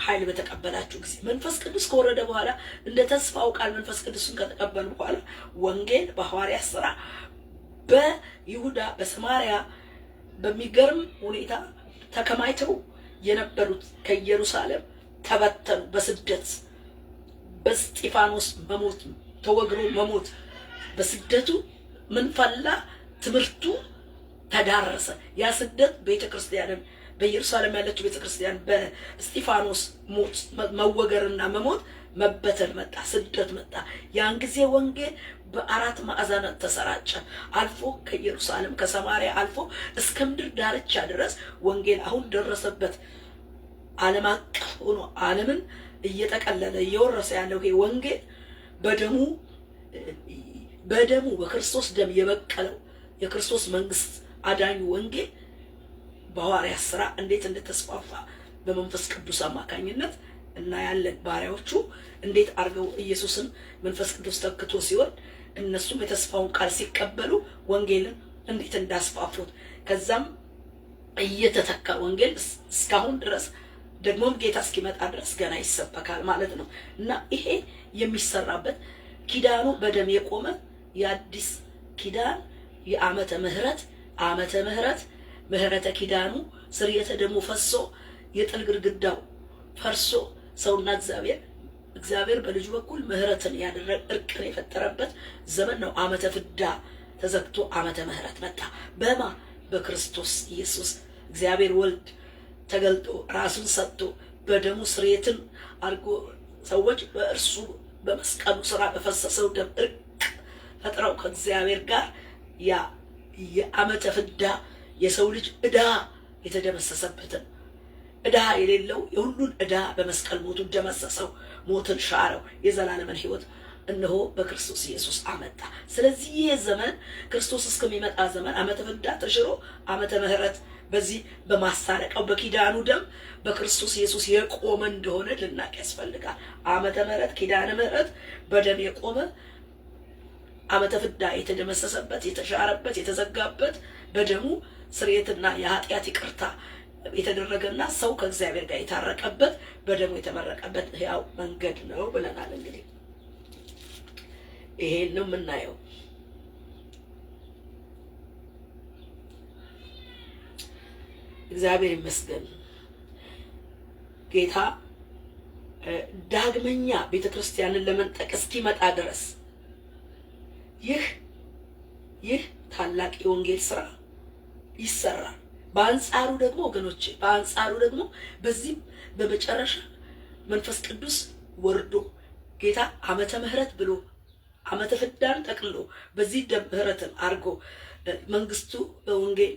ኃይል በተቀበላችሁ ጊዜ። መንፈስ ቅዱስ ከወረደ በኋላ እንደ ተስፋው ቃል መንፈስ ቅዱስን ከተቀበሉ በኋላ ወንጌል በሐዋርያት ሥራ በይሁዳ በሰማርያ በሚገርም ሁኔታ ተከማይተው የነበሩት ከኢየሩሳሌም ተበተኑ። በስደት በስጢፋኖስ መሞት ተወግሮ መሞት በስደቱ ምን ፈላ? ትምህርቱ ተዳረሰ። ያ ስደት ቤተክርስቲያንን በኢየሩሳሌም ያለችው ቤተክርስቲያን በስጢፋኖስ ሞት መወገርና መሞት መበተን መጣ፣ ስደት መጣ። ያን ጊዜ ወንጌል በአራት ማዕዘናት ተሰራጨ። አልፎ ከኢየሩሳሌም ከሰማርያ አልፎ እስከ ምድር ዳርቻ ድረስ ወንጌል አሁን ደረሰበት። ዓለም አቀፍ ሆኖ ዓለምን እየጠቀለለ እየወረሰ ያለው ይሄ ወንጌል በደሙ በክርስቶስ ደም የበቀለው የክርስቶስ መንግስት አዳኙ ወንጌል በሐዋርያት ሥራ እንዴት እንደተስፋፋ በመንፈስ ቅዱስ አማካኝነት እና ያለን ባሪያዎቹ እንዴት አርገው ኢየሱስን መንፈስ ቅዱስ ተክቶ ሲወርድ እነሱም የተስፋውን ቃል ሲቀበሉ ወንጌልን እንዴት እንዳስፋፉት ከዛም እየተተካ ወንጌል እስካሁን ድረስ ደግሞም ጌታ እስኪመጣ ድረስ ገና ይሰበካል ማለት ነው። እና ይሄ የሚሰራበት ኪዳኑ በደም የቆመ የአዲስ ኪዳን የዓመተ ምህረት ምህረተ ኪዳኑ ስርየተ ደሙ ፈሶ የጥል ግድግዳው ፈርሶ ሰውና እግዚአብሔር በልጁ በኩል ምህረትን ያደረገ እርቅን የፈጠረበት ዘመን ነው። ዓመተ ፍዳ ተዘግቶ ዓመተ ምህረት መጣ። በክርስቶስ ኢየሱስ እግዚአብሔር ወልድ ተገልጦ ራሱን ሰጥቶ በደሙ ስርየትን አድርጎ ሰዎች በእርሱ በመስቀሉ ስራ በፈሰሰው ደም እርቅ ፈጥረው ከእግዚአብሔር ጋር ያ የዓመተ ፍዳ የሰው ልጅ ዕዳ የተደመሰሰበትን ዕዳ የሌለው የሁሉን ዕዳ በመስቀል ሞቱ ደመሰሰው፣ ሞትን ሻረው፣ የዘላለምን ሕይወት እነሆ በክርስቶስ ኢየሱስ አመጣ። ስለዚህ ይህ ዘመን ክርስቶስ እስከሚመጣ ዘመን ዓመተ ፍዳ ተሽሮ ዓመተ ምህረት በዚህ በማሳረቀው በኪዳኑ ደም በክርስቶስ ኢየሱስ የቆመ እንደሆነ ልናቅ ያስፈልጋል። ዓመተ ምህረት ኪዳነ ምህረት በደም የቆመ ዓመተ ፍዳ የተደመሰሰበት የተሻረበት የተዘጋበት በደሙ ስርየትና የኃጢአት ይቅርታ የተደረገና ሰው ከእግዚአብሔር ጋር የታረቀበት በደሙ የተመረቀበት ሕያው መንገድ ነው ብለናል። እንግዲህ ይሄን ነው የምናየው። እግዚአብሔር ይመስገን። ጌታ ዳግመኛ ቤተክርስቲያንን ለመንጠቅ እስኪመጣ ድረስ ይህ ታላቅ የወንጌል ስራ ይሰራል። በአንጻሩ ደግሞ ወገኖቼ በዚህ በመጨረሻ መንፈስ ቅዱስ ወርዶ ጌታ ዓመተ ምህረት ብሎ ዓመተ ፍዳን ጠቅልሎ በዚህ ደም ምህረትን አድርጎ መንግስቱ በወንጌል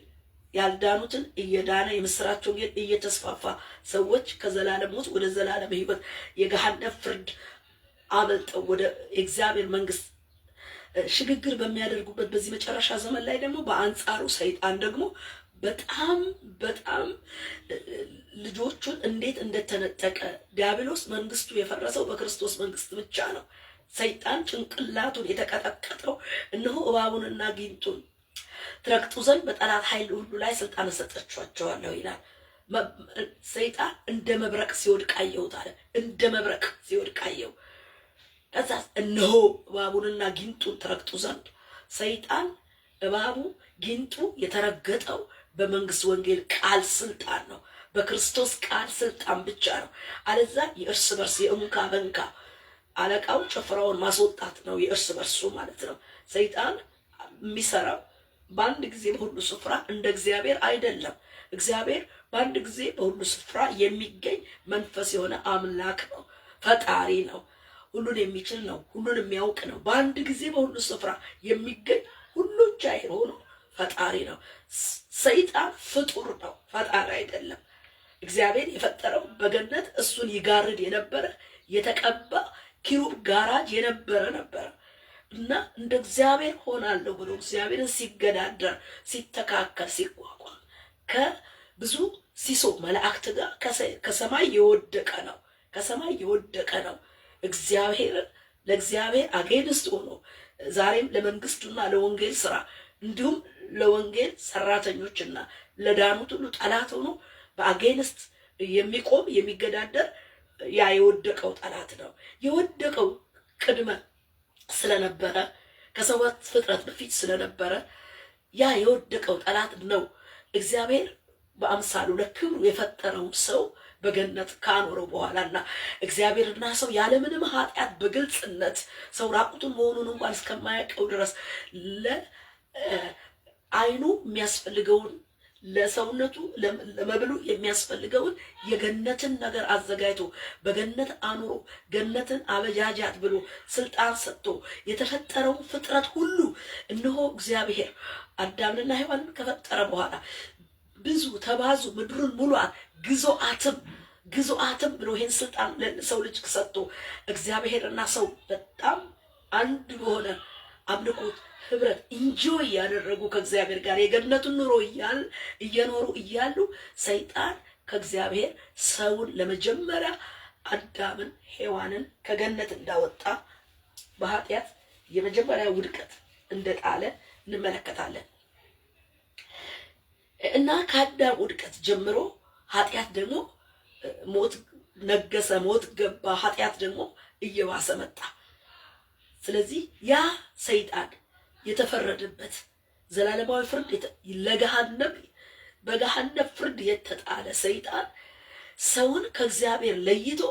ያልዳኑትን እየዳነ የምስራች ወንጌል እየተስፋፋ ሰዎች ከዘላለም ሞት ወደ ዘላለም ሕይወት የገሃነም ፍርድ አመልጠው ወደ እግዚአብሔር መንግስት ሽግግር በሚያደርጉበት በዚህ መጨረሻ ዘመን ላይ ደግሞ በአንጻሩ ሰይጣን ደግሞ በጣም ልጆቹን እንዴት እንደተነጠቀ ዲያብሎስ መንግስቱ የፈረሰው በክርስቶስ መንግስት ብቻ ነው። ሰይጣን ጭንቅላቱን የተቀጠቀጠው እነሆ እባቡንና ጊንጡን ትረግጡ ዘንድ በጠላት ኃይል ሁሉ ላይ ስልጣን ሰጥቻቸዋለሁ ይላል። ሰይጣን እንደ መብረቅ ሲወድቅ አየሁት አለ። እንደ መብረቅ ሲወድቅ አየሁ። ከዛ እነሆ እባቡንና ጊንጡን ትረግጡ ዘንድ ሰይጣን እባቡ ጊንጡ የተረገጠው በመንግስት ወንጌል ቃል ስልጣን ነው። በክርስቶስ ቃል ስልጣን ብቻ ነው። አለዛ የእርስ በርስ የእንካ በንካ አለቃው ጭፍራውን ማስወጣት ነው፣ የእርስ በርሱ ማለት ነው። ሰይጣን የሚሰራው በአንድ ጊዜ በሁሉ ስፍራ እንደ እግዚአብሔር አይደለም። እግዚአብሔር በአንድ ጊዜ በሁሉ ስፍራ የሚገኝ መንፈስ የሆነ አምላክ ነው፣ ፈጣሪ ነው፣ ሁሉን የሚችል ነው፣ ሁሉን የሚያውቅ ነው። በአንድ ጊዜ በሁሉ ስፍራ የሚገኝ ሁሉን ቻይ ሆኖ ፈጣሪ ነው። ሰይጣን ፍጡር ነው፣ ፈጣሪ አይደለም። እግዚአብሔር የፈጠረው በገነት እሱን ይጋርድ የነበረ የተቀባ ኪሩብ ጋራጅ የነበረ ነበረ እና እንደ እግዚአብሔር ሆናለሁ ብሎ እግዚአብሔርን ሲገዳደር ሲተካከል ሲቋቋም ከብዙ ሲሶ መላእክት ጋር ከሰማይ የወደቀ ነው። ከሰማይ የወደቀ ነው። እግዚአብሔርን ለእግዚአብሔር አጌንስት ሆኖ ዛሬም ለመንግስቱና ለወንጌል ስራ እንዲሁም ለወንጌል ሰራተኞችና ለዳኑት ሁሉ ጠላት ሆኖ በአጌንስት የሚቆም የሚገዳደር ያ የወደቀው ጠላት ነው። የወደቀው ቅድመ ስለነበረ ከሰባት ፍጥረት በፊት ስለነበረ ያ የወደቀው ጠላት ነው። እግዚአብሔር በአምሳሉ ለክብሩ የፈጠረው ሰው በገነት ካኖረው በኋላና እግዚአብሔርና ሰው ያለምንም ኃጢአት በግልጽነት ሰው ራቁቱን መሆኑን እንኳን እስከማያውቀው ድረስ ለአይኑ የሚያስፈልገውን ለሰውነቱ ለመብሉ የሚያስፈልገውን የገነትን ነገር አዘጋጅቶ በገነት አኑሮ ገነትን አበጃጃት ብሎ ስልጣን ሰጥቶ የተፈጠረው ፍጥረት ሁሉ እነሆ እግዚአብሔር አዳምንና ሔዋንን ከፈጠረ በኋላ ብዙ ተባዙ ምድሩን ሙሉአት ግዙአትም ብሎ ይሄን ስልጣን ለሰው ልጅ ሰጥቶ እግዚአብሔርና ሰው በጣም አንድ በሆነ አምልኮት ህብረት ኢንጆይ ያደረጉ ከእግዚአብሔር ጋር የገነቱን ኑሮ እየኖሩ እያሉ ሰይጣን ከእግዚአብሔር ሰውን ለመጀመሪያ አዳምን ሔዋንን ከገነት እንዳወጣ በኃጢአት የመጀመሪያ ውድቀት እንደጣለ እንመለከታለን እና ከአዳም ውድቀት ጀምሮ ኃጢአት ደግሞ ሞት ነገሰ፣ ሞት ገባ፣ ኃጢአት ደግሞ እየባሰ መጣ። ስለዚህ ያ ሰይጣን የተፈረደበት ዘላለማዊ ፍርድ በገሃነም ፍርድ የተጣለ ሰይጣን ሰውን ከእግዚአብሔር ለይቶ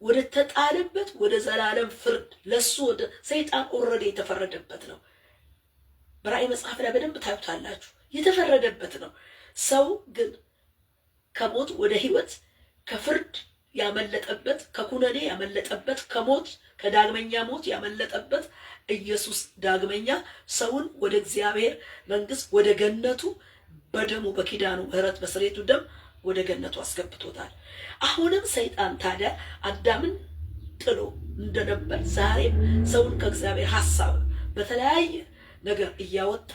ወደ ተጣለበት ወደ ዘላለም ፍርድ ለሱ ወደ ሰይጣን ኦልሬዲ የተፈረደበት ነው። በራእይ መጽሐፍ ላይ በደንብ ታዩታላችሁ። የተፈረደበት ነው። ሰው ግን ከሞት ወደ ህይወት ከፍርድ ያመለጠበት ከኩነኔ ያመለጠበት ከሞት ከዳግመኛ ሞት ያመለጠበት ኢየሱስ ዳግመኛ ሰውን ወደ እግዚአብሔር መንግስት ወደ ገነቱ በደሙ በኪዳኑ ምሕረት በስሬቱ ደም ወደ ገነቱ አስገብቶታል። አሁንም ሰይጣን ታዲያ አዳምን ጥሎ እንደነበር ዛሬም ሰውን ከእግዚአብሔር ሐሳብ በተለያየ ነገር እያወጣ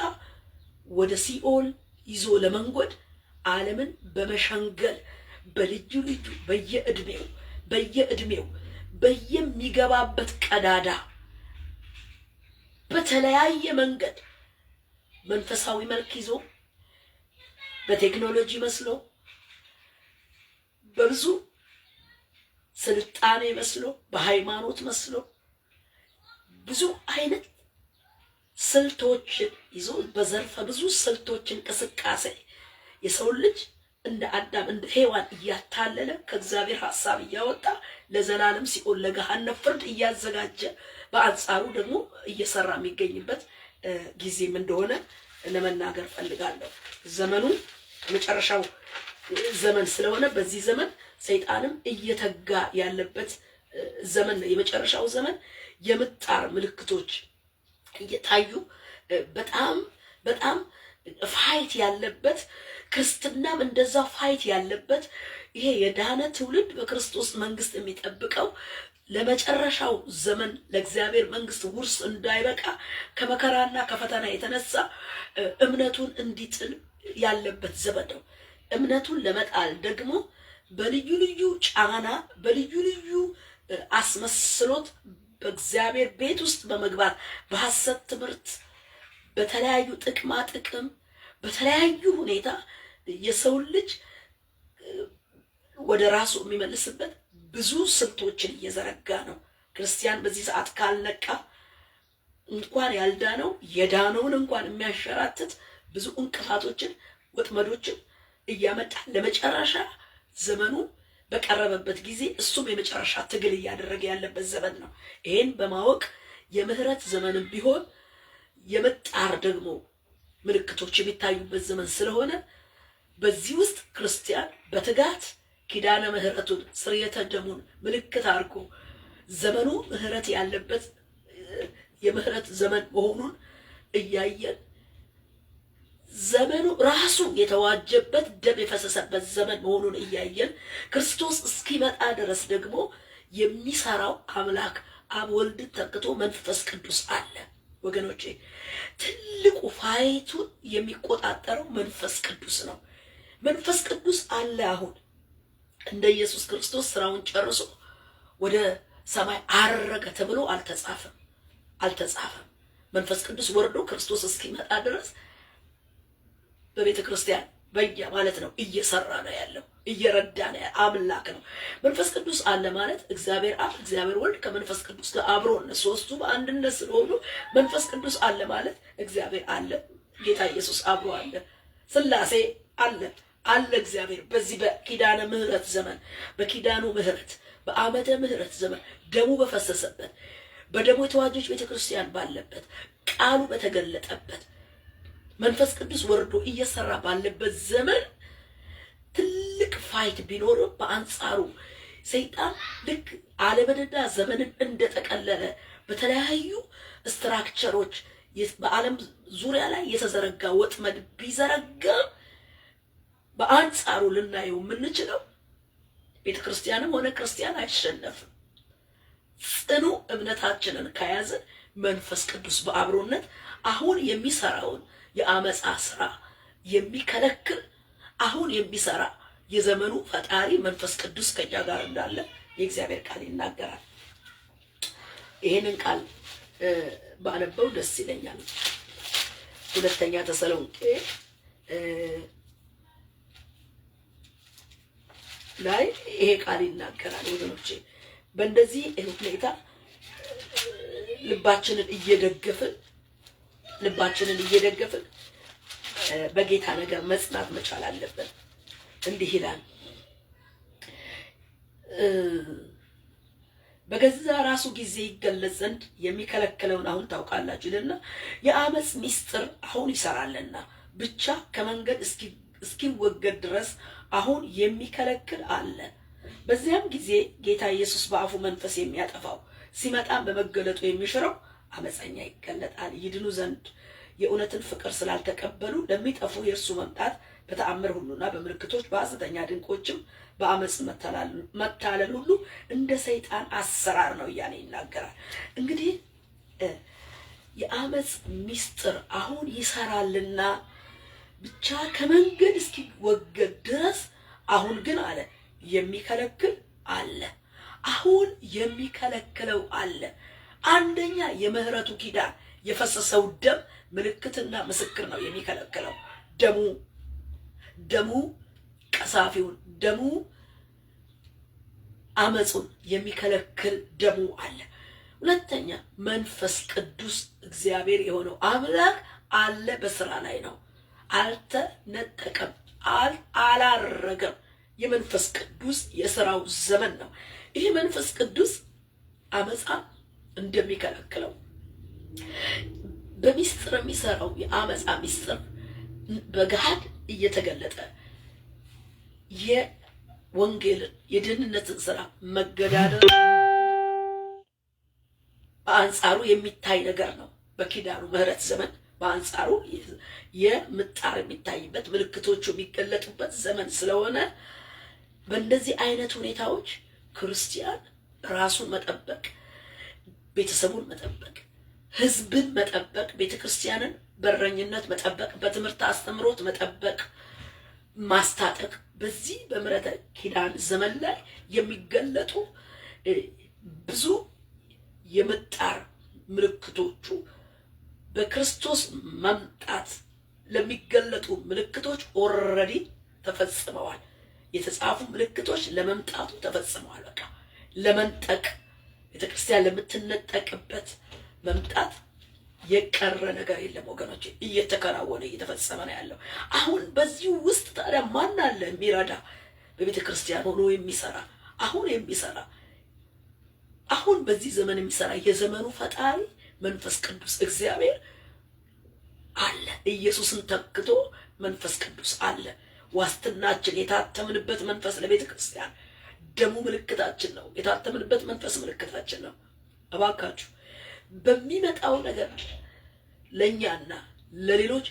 ወደ ሲኦል ይዞ ለመንጎድ ዓለምን በመሸንገል በልዩ ልዩ በየእድሜው በየሚገባበት ቀዳዳ በተለያየ መንገድ መንፈሳዊ መልክ ይዞ በቴክኖሎጂ መስሎ በብዙ ስልጣኔ መስሎ በሃይማኖት መስሎ ብዙ አይነት ስልቶችን ይዞ በዘርፈ ብዙ ስልቶች እንቅስቃሴ የሰው ልጅ እንደ አዳም እንደ ሔዋን እያታለለ ከእግዚአብሔር ሐሳብ እያወጣ ለዘላለም ሲኦል ለገሃነም ፍርድ እያዘጋጀ በአንጻሩ ደግሞ እየሰራ የሚገኝበት ጊዜም እንደሆነ ለመናገር ፈልጋለሁ። ዘመኑ መጨረሻው ዘመን ስለሆነ በዚህ ዘመን ሰይጣንም እየተጋ ያለበት ዘመን ነው። የመጨረሻው ዘመን የምጣር ምልክቶች እየታዩ በጣም ፋይት ያለበት ክርስትናም እንደዛ ፋይት ያለበት ይሄ የዳነ ትውልድ በክርስቶስ መንግስት የሚጠብቀው ለመጨረሻው ዘመን ለእግዚአብሔር መንግስት ውርስ እንዳይበቃ ከመከራና ከፈተና የተነሳ እምነቱን እንዲጥል ያለበት ዘመን ነው። እምነቱን ለመጣል ደግሞ በልዩ ልዩ ጫና በልዩ ልዩ አስመስሎት በእግዚአብሔር ቤት ውስጥ በመግባት በሐሰት ትምህርት በተለያዩ ጥቅማ ጥቅም በተለያዩ ሁኔታ የሰው ልጅ ወደ ራሱ የሚመልስበት ብዙ ስልቶችን እየዘረጋ ነው። ክርስቲያን በዚህ ሰዓት ካልነቃ እንኳን ያልዳነው የዳነውን እንኳን የሚያሸራትት ብዙ እንቅፋቶችን ወጥመዶችን እያመጣ ለመጨረሻ ዘመኑ በቀረበበት ጊዜ እሱም የመጨረሻ ትግል እያደረገ ያለበት ዘመን ነው። ይሄን በማወቅ የምህረት ዘመንም ቢሆን የመጣር ደግሞ ምልክቶች የሚታዩበት ዘመን ስለሆነ በዚህ ውስጥ ክርስቲያን በትጋት ኪዳነ ምህረቱን ስርየተ ደሙን ምልክት አድርጎ ዘመኑ ምህረት ያለበት የምህረት ዘመን መሆኑን እያየን ዘመኑ ራሱ የተዋጀበት ደም የፈሰሰበት ዘመን መሆኑን እያየን ክርስቶስ እስኪመጣ ድረስ ደግሞ የሚሰራው አምላክ አብ ወልድን ተክቶ መንፈስ ቅዱስ አለ። ወገኖቼ ትልቁ ፋይቱን የሚቆጣጠረው መንፈስ ቅዱስ ነው። መንፈስ ቅዱስ አለ። አሁን እንደ ኢየሱስ ክርስቶስ ስራውን ጨርሶ ወደ ሰማይ አረገ ተብሎ አልተጻፈም። መንፈስ ቅዱስ ወርዶ ክርስቶስ እስኪመጣ ድረስ በቤተ ክርስቲያን በያ ማለት ነው እየሰራ ነው ያለው፣ እየረዳ ነው። አምላክ ነው። መንፈስ ቅዱስ አለ ማለት እግዚአብሔር አብ፣ እግዚአብሔር ወልድ ከመንፈስ ቅዱስ ጋር አብሮነት ሶስቱ በአንድነት ስለሆኑ መንፈስ ቅዱስ አለ ማለት እግዚአብሔር አለ፣ ጌታ ኢየሱስ አብሮ አለ፣ ሥላሴ አለ እግዚአብሔር በዚህ በኪዳነ ምህረት ዘመን በኪዳኑ ምህረት በዓመተ ምህረት ዘመን ደሙ በፈሰሰበት በደሙ የተዋጀች ቤተክርስቲያን ባለበት ቃሉ በተገለጠበት መንፈስ ቅዱስ ወርዶ እየሰራ ባለበት ዘመን ትልቅ ፋይት ቢኖርም በአንጻሩ ሰይጣን ልክ ዓለምንና ዘመንን እንደተቀለለ በተለያዩ ስትራክቸሮች በዓለም ዙሪያ ላይ የተዘረጋ ወጥመድ ቢዘረጋ በአንጻሩ ልናየው የምንችለው ቤተክርስቲያንም ሆነ ክርስቲያን አይሸነፍም። ጽኑ እምነታችንን ከያዝን መንፈስ ቅዱስ በአብሮነት አሁን የሚሰራውን የአመፃ ስራ የሚከለክል አሁን የሚሰራ የዘመኑ ፈጣሪ መንፈስ ቅዱስ ከኛ ጋር እንዳለ የእግዚአብሔር ቃል ይናገራል። ይሄንን ቃል ባነበው ደስ ይለኛል። ሁለተኛ ተሰሎንቄ ላይ ይሄ ቃል ይናገራል። ወገኖቼ በእንደዚህ ሁኔታ ልባችንን እየደገፍን በጌታ ነገር መጽናት መቻል አለብን። እንዲህ ይላል በገዛ ራሱ ጊዜ ይገለጽ ዘንድ የሚከለክለውን አሁን ታውቃላችሁ ይልና የአመፅ ሚስጥር አሁን ይሰራልና ብቻ ከመንገድ እስኪወገድ ድረስ አሁን የሚከለክል አለ። በዚያም ጊዜ ጌታ ኢየሱስ በአፉ መንፈስ የሚያጠፋው ሲመጣም በመገለጡ የሚሽረው አመፀኛ ይገለጣል። ይድኑ ዘንድ የእውነትን ፍቅር ስላልተቀበሉ ለሚጠፉ የእርሱ መምጣት በተአምር ሁሉና በምልክቶች በሐሰተኛ ድንቆችም በአመፅ መታለል ሁሉ እንደ ሰይጣን አሰራር ነው እያለ ይናገራል። እንግዲህ የአመፅ ሚስጥር አሁን ይሰራልና ብቻ ከመንገድ እስኪወገድ ድረስ አሁን ግን አለ የሚከለክል አለ። አሁን የሚከለክለው አለ። አንደኛ የምህረቱ ኪዳን የፈሰሰው ደም ምልክትና ምስክር ነው የሚከለክለው። ደሙ ቀሳፊውን ደሙ አመጹን የሚከለክል ደሙ አለ። ሁለተኛ መንፈስ ቅዱስ እግዚአብሔር የሆነው አምላክ አለ፣ በስራ ላይ ነው። አልተነጠቀም፣ አላረገም። የመንፈስ ቅዱስ የሥራው ዘመን ነው። ይህ መንፈስ ቅዱስ አመፃ እንደሚከለክለው በሚስጥር የሚሰራው የአመፃ ሚስጥር በገሃድ እየተገለጠ የወንጌልን የድህነትን ስራ መገዳደር በአንጻሩ የሚታይ ነገር ነው። በኪዳኑ ምህረት ዘመን በአንጻሩ የምጣር የሚታይበት ምልክቶቹ የሚገለጡበት ዘመን ስለሆነ በእንደዚህ አይነት ሁኔታዎች ክርስቲያን ራሱን መጠበቅ፣ ቤተሰቡን መጠበቅ፣ ህዝብን መጠበቅ፣ ቤተክርስቲያንን በረኝነት መጠበቅ፣ በትምህርት አስተምሮት መጠበቅ፣ ማስታጠቅ በዚህ በምህረት ኪዳን ዘመን ላይ የሚገለጡ ብዙ የምጣር ምልክቶቹ በክርስቶስ መምጣት ለሚገለጡ ምልክቶች ኦልሬዲ ተፈጽመዋል። የተጻፉ ምልክቶች ለመምጣቱ ተፈጽመዋል። በቃ ለመንጠቅ ቤተክርስቲያን ለምትነጠቅበት መምጣት የቀረ ነገር የለም ወገኖች፣ እየተከናወነ እየተፈጸመ ነው ያለው። አሁን በዚህ ውስጥ ታዲያ ማን አለ የሚረዳ? በቤተ ክርስቲያን ሆኖ የሚሰራ አሁን በዚህ ዘመን የሚሰራ የዘመኑ ፈጣሪ መንፈስ ቅዱስ እግዚአብሔር አለ። ኢየሱስን ተክቶ መንፈስ ቅዱስ አለ። ዋስትናችን የታተምንበት መንፈስ ለቤተ ክርስቲያን ደሙ ምልክታችን ነው። የታተምንበት መንፈስ ምልክታችን ነው። እባካችሁ በሚመጣው ነገር ለኛና ለሌሎች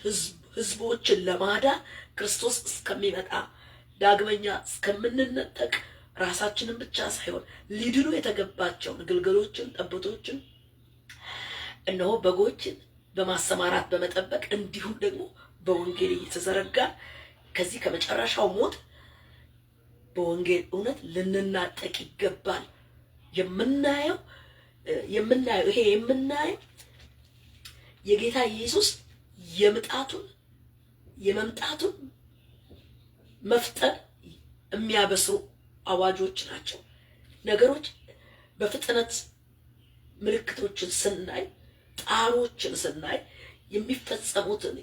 ህዝቦችን ለማዳን ክርስቶስ እስከሚመጣ ዳግመኛ እስከምንነጠቅ ራሳችንን ብቻ ሳይሆን ሊድኑ የተገባቸውን ግልገሎችን ጠቦቶችን እነሆ በጎችን በማሰማራት በመጠበቅ እንዲሁም ደግሞ በወንጌል እየተዘረጋ ከዚህ ከመጨረሻው ሞት በወንጌል እውነት ልንናጠቅ ይገባል። የምናየው የጌታ ኢየሱስ የመምጣቱን መፍጠን የሚያበስሩ አዋጆች ናቸው። ነገሮች በፍጥነት ምልክቶችን ስናይ፣ ጣሮችን ስናይ፣ የሚፈጸሙትን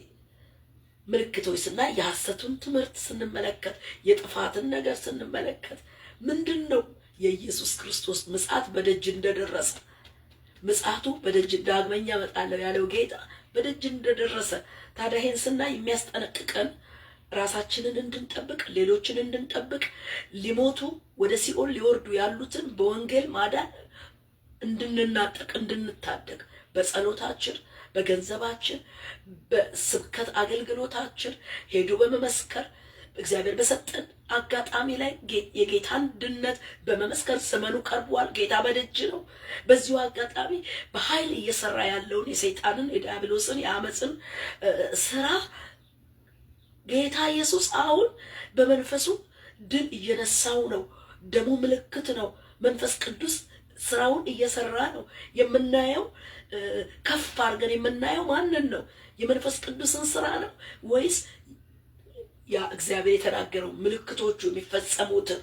ምልክቶች ስናይ፣ የሐሰቱን ትምህርት ስንመለከት፣ የጥፋትን ነገር ስንመለከት ምንድነው የኢየሱስ ክርስቶስ ምጽአት በደጅ እንደደረሰ ምጽአቱ በደጅ ዳግመኛ እመጣለሁ ያለው ጌታ በደጅ እንደደረሰ ታዲያ ይሄን ስናይ የሚያስጠነቅቀን ራሳችንን እንድንጠብቅ ሌሎችን እንድንጠብቅ ሊሞቱ ወደ ሲኦል ሊወርዱ ያሉትን በወንጌል ማዳን እንድንናጠቅ እንድንታደግ በጸሎታችን በገንዘባችን በስብከት አገልግሎታችን ሄዶ በመመስከር እግዚአብሔር በሰጠን አጋጣሚ ላይ የጌታን ድነት በመመስከር ዘመኑ ቀርቧል። ጌታ በደጅ ነው። በዚሁ አጋጣሚ በኃይል እየሰራ ያለውን የሰይጣንን የዲያብሎስን የአመፅን ስራ ጌታ ኢየሱስ አሁን በመንፈሱ ድል እየነሳው ነው። ደሙ ምልክት ነው። መንፈስ ቅዱስ ስራውን እየሰራ ነው። የምናየው ከፍ አድርገን የምናየው ማንን ነው? የመንፈስ ቅዱስን ስራ ነው ወይስ ያ እግዚአብሔር የተናገረው ምልክቶቹ የሚፈጸሙትን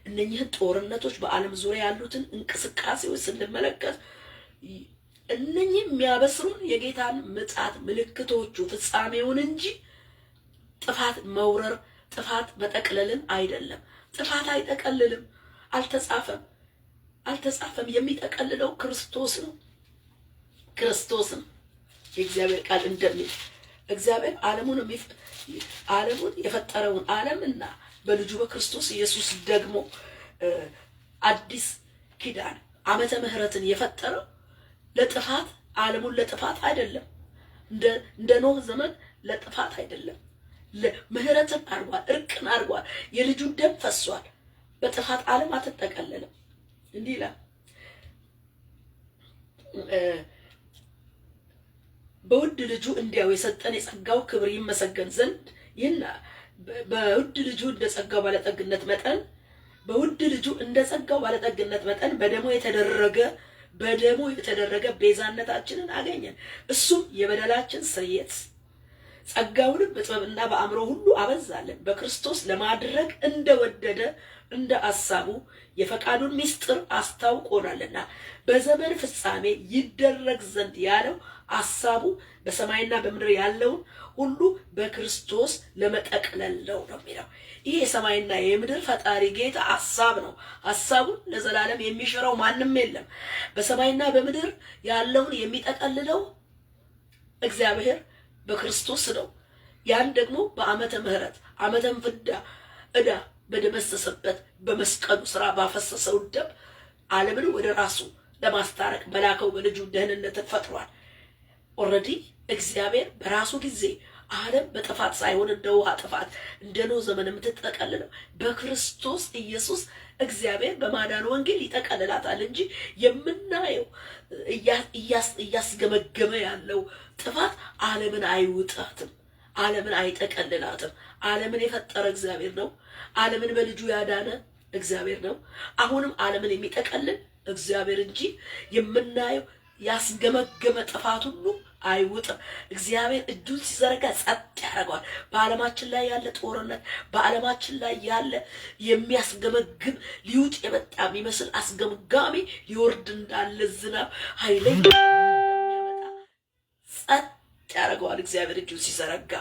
እነኚህን ጦርነቶች በዓለም ዙሪያ ያሉትን እንቅስቃሴዎች ስንመለከት እነኚህ የሚያበስሩን የጌታን ምጽአት ምልክቶቹ ፍጻሜውን እንጂ ጥፋት መውረር ጥፋት መጠቅለልን አይደለም። ጥፋት አይጠቀልልም። አልተጻፈም። የሚጠቀልለው ክርስቶስ ነው። ክርስቶስም የእግዚአብሔር ቃል እንደሚል እግዚአብሔር ዓለሙን የፈጠረውን ዓለምና በልጁ በክርስቶስ ኢየሱስ ደግሞ አዲስ ኪዳን ዓመተ ምሕረትን የፈጠረው ለጥፋት ዓለሙን ለጥፋት አይደለም። እንደ ኖህ ዘመን ለጥፋት አይደለም። ለምህረትን አርጓል፣ እርቅን አርጓል። የልጁ ደም ፈሷል። በጥፋት ዓለም አትጠቀለለም። እንዲህ ይላል በውድ ልጁ እንዲያው የሰጠን የጸጋው ክብር ይመሰገን ዘንድ ይህና በውድ ልጁ እንደ ጸጋው ባለጠግነት መጠን በደሙ የተደረገ ቤዛነታችንን አገኘን። እሱም የበደላችን ስርየት ጸጋውንም በጥበብና በአእምሮ ሁሉ አበዛለን። በክርስቶስ ለማድረግ እንደወደደ እንደ አሳቡ የፈቃዱን ምስጢር አስታውቆናልና በዘመን ፍጻሜ ይደረግ ዘንድ ያለው አሳቡ በሰማይና በምድር ያለውን ሁሉ በክርስቶስ ለመጠቅለል ነው የሚለው። ይህ የሰማይና የምድር ፈጣሪ ጌታ ሐሳብ ነው። ሐሳቡን ለዘላለም የሚሽረው ማንም የለም። በሰማይና በምድር ያለውን የሚጠቀልለው እግዚአብሔር በክርስቶስ ነው። ያን ደግሞ በዓመተ ምሕረት ዓመተ ፍዳ ዕዳ በደመሰሰበት በመስቀሉ ስራ ባፈሰሰው ደም ዓለምን ወደ ራሱ ለማስታረቅ በላከው በልጁ ደህንነትን ፈጥሯል። ኦልሬዲ እግዚአብሔር በራሱ ጊዜ ዓለም በጥፋት ሳይሆን እንደ ውሃ ጥፋት እንደ ኖህ ዘመን የምትጠቀልለው በክርስቶስ ኢየሱስ እግዚአብሔር በማዳን ወንጌል ይጠቀልላታል እንጂ የምናየው እያስገመገመ ያለው ጥፋት ዓለምን አይውጣትም፣ ዓለምን አይጠቀልላትም። ዓለምን የፈጠረ እግዚአብሔር ነው። ዓለምን በልጁ ያዳነ እግዚአብሔር ነው። አሁንም ዓለምን የሚጠቀልል እግዚአብሔር እንጂ የምናየው ያስገመገመ ጥፋት ሁሉ አይውጥም። እግዚአብሔር እጁን ሲዘረጋ ጸጥ ያደርገዋል። በዓለማችን ላይ ያለ ጦርነት፣ በዓለማችን ላይ ያለ የሚያስገመግም ሊውጥ የመጣ የሚመስል አስገምጋሚ ሊወርድ እንዳለ ዝናብ ኃይለኛ የሚያመጣ ጸጥ ያደርገዋል እግዚአብሔር እጁን ሲዘረጋ።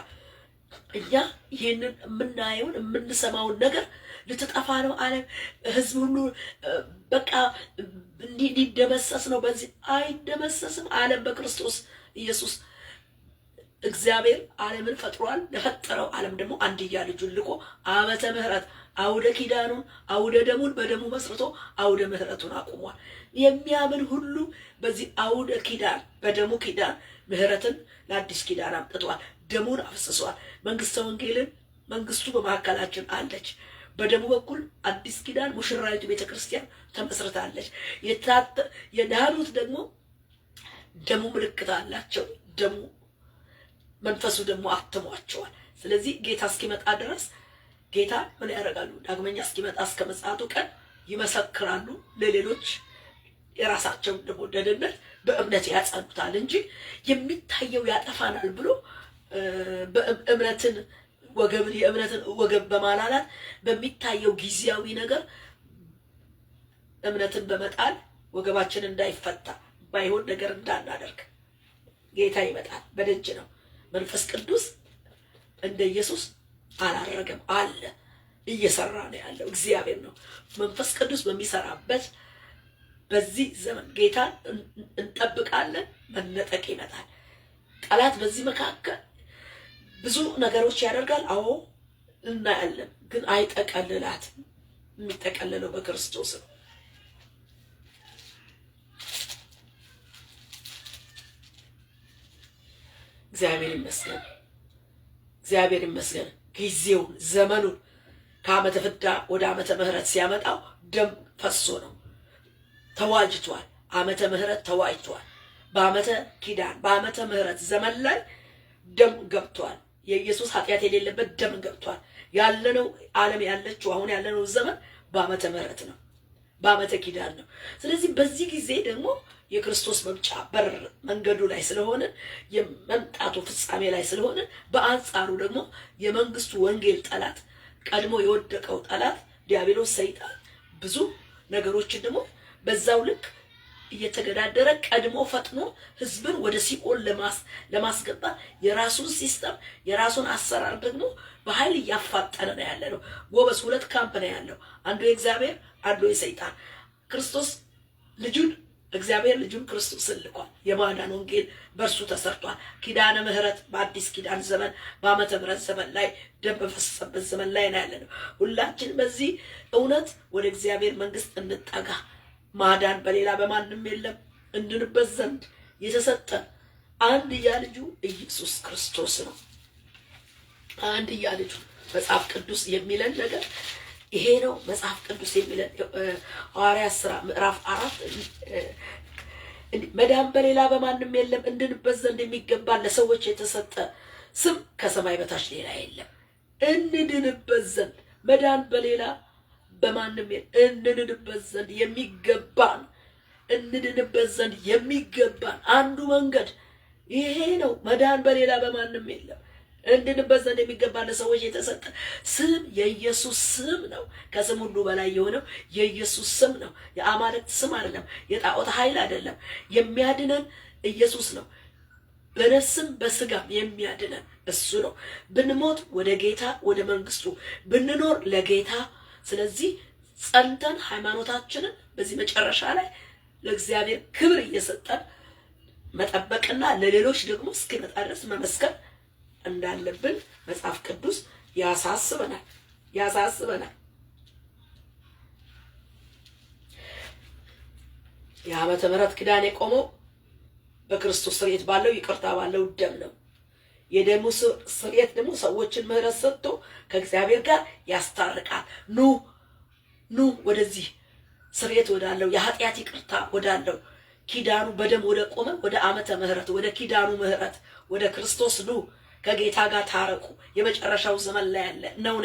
እኛ ይህንን የምናየውን የምንሰማውን ነገር ልትጠፋ ነው ዓለም፣ ህዝብ ሁሉ በቃ ሊደመሰስ ነው። በዚህ አይደመሰስም። ዓለም በክርስቶስ ኢየሱስ እግዚአብሔር ዓለምን ፈጥሯል። ለፈጠረው ዓለም ደግሞ አንድያ ልጁን ልኮ ዓመተ ምህረት አውደ ኪዳኑን አውደ ደሙን በደሙ መስርቶ አውደ ምህረቱን አቁሟል። የሚያምን ሁሉ በዚህ አውደ ኪዳን በደሙ ኪዳን ምህረትን ለአዲስ ኪዳን አምጥቷል። ደሙን አፍስሷል። መንግስተ ወንጌልን መንግስቱ በመካከላችን አለች። በደሙ በኩል አዲስ ኪዳን ሙሽራይቱ ቤተክርስቲያን ተመስርታለች። የዳኑት ደግሞ ደሙ ምልክት አላቸው። ደሙ መንፈሱ ደግሞ አትሟቸዋል። ስለዚህ ጌታ እስኪመጣ ድረስ ጌታ ምን ያደርጋሉ? ዳግመኛ እስኪመጣ እስከ ምጽአቱ ቀን ይመሰክራሉ። ለሌሎች የራሳቸውን ደግሞ ደህንነት በእምነት ያጸኑታል እንጂ የሚታየው ያጠፋናል ብሎ የእምነትን ወገብ በማላላት በሚታየው ጊዜያዊ ነገር እምነትን በመጣል ወገባችን እንዳይፈታ ባይሆን ነገር እንዳናደርግ ጌታ ይመጣል። በደጅ ነው። መንፈስ ቅዱስ እንደ ኢየሱስ አላረገም፣ አለ፣ እየሰራ ነው ያለው እግዚአብሔር ነው። መንፈስ ቅዱስ በሚሰራበት በዚህ ዘመን ጌታን እንጠብቃለን። መነጠቅ ይመጣል። ጠላት በዚህ መካከል ብዙ ነገሮች ያደርጋል። አዎ እናያለን፣ ግን አይጠቀልላትም። የሚጠቀልለው በክርስቶስ ነው። እግዚአብሔር ይመስገን፣ እግዚአብሔር ይመስገን። ጊዜውን ዘመኑን ከዓመተ ፍዳ ወደ ዓመተ ምህረት ሲያመጣው ደም ፈሶ ነው፣ ተዋጅቷል። ዓመተ ምህረት ተዋጅቷል። በዓመተ ኪዳን በዓመተ ምህረት ዘመን ላይ ደም ገብቷል። የኢየሱስ ኃጢአት የሌለበት ደም ገብቷል። ያለነው ዓለም ያለችው አሁን ያለነው ዘመን በዓመተ ምህረት ነው፣ በዓመተ ኪዳን ነው። ስለዚህ በዚህ ጊዜ ደግሞ የክርስቶስ መምጫ በር መንገዱ ላይ ስለሆነ የመምጣቱ ፍጻሜ ላይ ስለሆነ በአንጻሩ ደግሞ የመንግስቱ ወንጌል ጠላት ቀድሞ የወደቀው ጠላት ዲያብሎስ ሰይጣን ብዙ ነገሮችን ደግሞ በዛው ልክ እየተገዳደረ ቀድሞ ፈጥኖ ህዝብን ወደ ሲኦል ለማስገባት የራሱን ሲስተም የራሱን አሰራር ደግሞ በኃይል እያፋጠነ ነው ያለው። ጎበዝ ሁለት ካምፕ ነው ያለው፣ አንዱ የእግዚአብሔር አንዱ የሰይጣን። ክርስቶስ እግዚአብሔር ልጁን ክርስቶስን ልኳል። የማዳን ወንጌል በእርሱ ተሰርቷል። ኪዳነ ምህረት በአዲስ ኪዳን ዘመን በዓመተ ምህረት ዘመን ላይ ደም በፈሰሰበት ዘመን ላይ ነው ያለነው። ሁላችን በዚህ እውነት ወደ እግዚአብሔር መንግስት እንጠጋ። ማዳን በሌላ በማንም የለም እንድንበት ዘንድ የተሰጠ አንድያ ልጁ ኢየሱስ ክርስቶስ ነው። አንድያ ልጁ መጽሐፍ ቅዱስ የሚለን ነገር ይሄ ነው። መጽሐፍ ቅዱስ የሚለን ሐዋርያት ሥራ ምዕራፍ 4 መዳን በሌላ በማንም የለም እንድንበት ዘንድ የሚገባ ለሰዎች የተሰጠ ስም ከሰማይ በታች ሌላ የለም። እንድንበት ዘንድ መዳን በሌላ በማንም እንድንበት ዘንድ የሚገባን አንዱ መንገድ ይሄ ነው። መዳን በሌላ በማንም የለም እንድንበት ዘንድ የሚገባ ለሰዎች የተሰጠ ስም የኢየሱስ ስም ነው። ከስም ሁሉ በላይ የሆነው የኢየሱስ ስም ነው። የአማልክት ስም አይደለም፣ የጣዖት ኃይል አይደለም። የሚያድነን ኢየሱስ ነው። በነፍስም በስጋም የሚያድነን እሱ ነው። ብንሞት ወደ ጌታ ወደ መንግስቱ፣ ብንኖር ለጌታ። ስለዚህ ጸንተን ሃይማኖታችንን በዚህ መጨረሻ ላይ ለእግዚአብሔር ክብር እየሰጠን መጠበቅና ለሌሎች ደግሞ እስኪመጣ ድረስ መመስከር እንዳለብን መጽሐፍ ቅዱስ ያሳስበናል። የዓመተ ምህረት ኪዳን የቆመው በክርስቶስ ስርየት ባለው ይቅርታ ባለው ደም ነው። የደሙ ስርየት ደግሞ ሰዎችን ምህረት ሰጥቶ ከእግዚአብሔር ጋር ያስታርቃል። ኑ ወደዚህ ስርየት ወዳለው የኃጢአት ይቅርታ ወዳለው ኪዳኑ በደም ወደ ቆመ ወደ ዓመተ ምህረት ወደ ኪዳኑ ምህረት ወደ ክርስቶስ ኑ። ከጌታ ጋር ታረቁ። የመጨረሻው ዘመን ላይ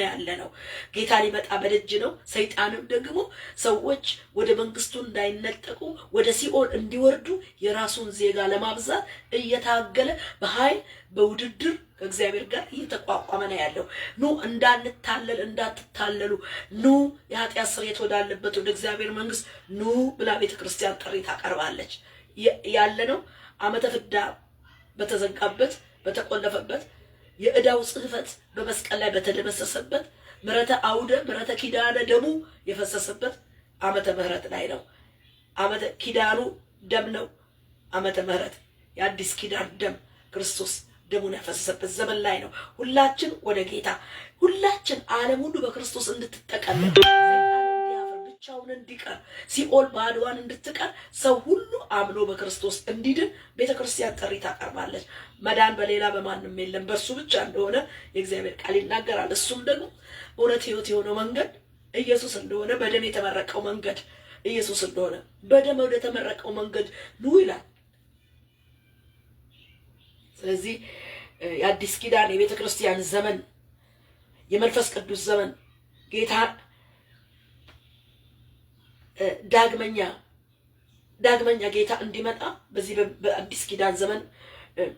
ያለ ነው። ጌታ ሊመጣ በደጅ ነው። ሰይጣንም ደግሞ ሰዎች ወደ መንግስቱ እንዳይነጠቁ ወደ ሲኦል እንዲወርዱ የራሱን ዜጋ ለማብዛት እየታገለ በኃይል በውድድር ከእግዚአብሔር ጋር እየተቋቋመ ነው ያለው። ኑ እንዳትታለሉ፣ ኑ የኃጢአት ስርየት ወዳለበት ወደ እግዚአብሔር መንግስት ኑ ብላ ቤተክርስቲያን ጥሪ ታቀርባለች። ያለነው ዓመተ ፍዳ በተዘጋበት በተቆለፈበት የዕዳው ጽሕፈት በመስቀል ላይ በተደመሰሰበት ምሕረተ ኪዳነ ደሙ የፈሰሰበት ዓመተ ምሕረት ላይ ነው። ዓመተ ኪዳኑ ደም ነው። ዓመተ ምሕረት የአዲስ ኪዳን ደም ክርስቶስ ደሙን ያፈሰሰበት ዘመን ላይ ነው። ሁላችን ወደ ጌታ ሁላችን ዓለም ሁሉ በክርስቶስ እንድትጠቀለል እንዲያፍር ብቻውን እንዲቀር ሲኦል ባዶዋን እንድትቀር ሰው ሁሉ አምኖ በክርስቶስ እንዲድን ቤተክርስቲያን ጥሪ ታቀርባለች። መዳን በሌላ በማንም የለም በእርሱ ብቻ እንደሆነ የእግዚአብሔር ቃል ይናገራል። እሱም ደግሞ እውነት ሕይወት የሆነው መንገድ ኢየሱስ እንደሆነ በደም የተመረቀው መንገድ ኢየሱስ እንደሆነ በደም ወደ ተመረቀው መንገድ ኑ ይላል። ስለዚህ የአዲስ ኪዳን የቤተ ክርስቲያን ዘመን የመንፈስ ቅዱስ ዘመን ጌታ ዳግመኛ ጌታ እንዲመጣ በዚህ በአዲስ ኪዳን ዘመን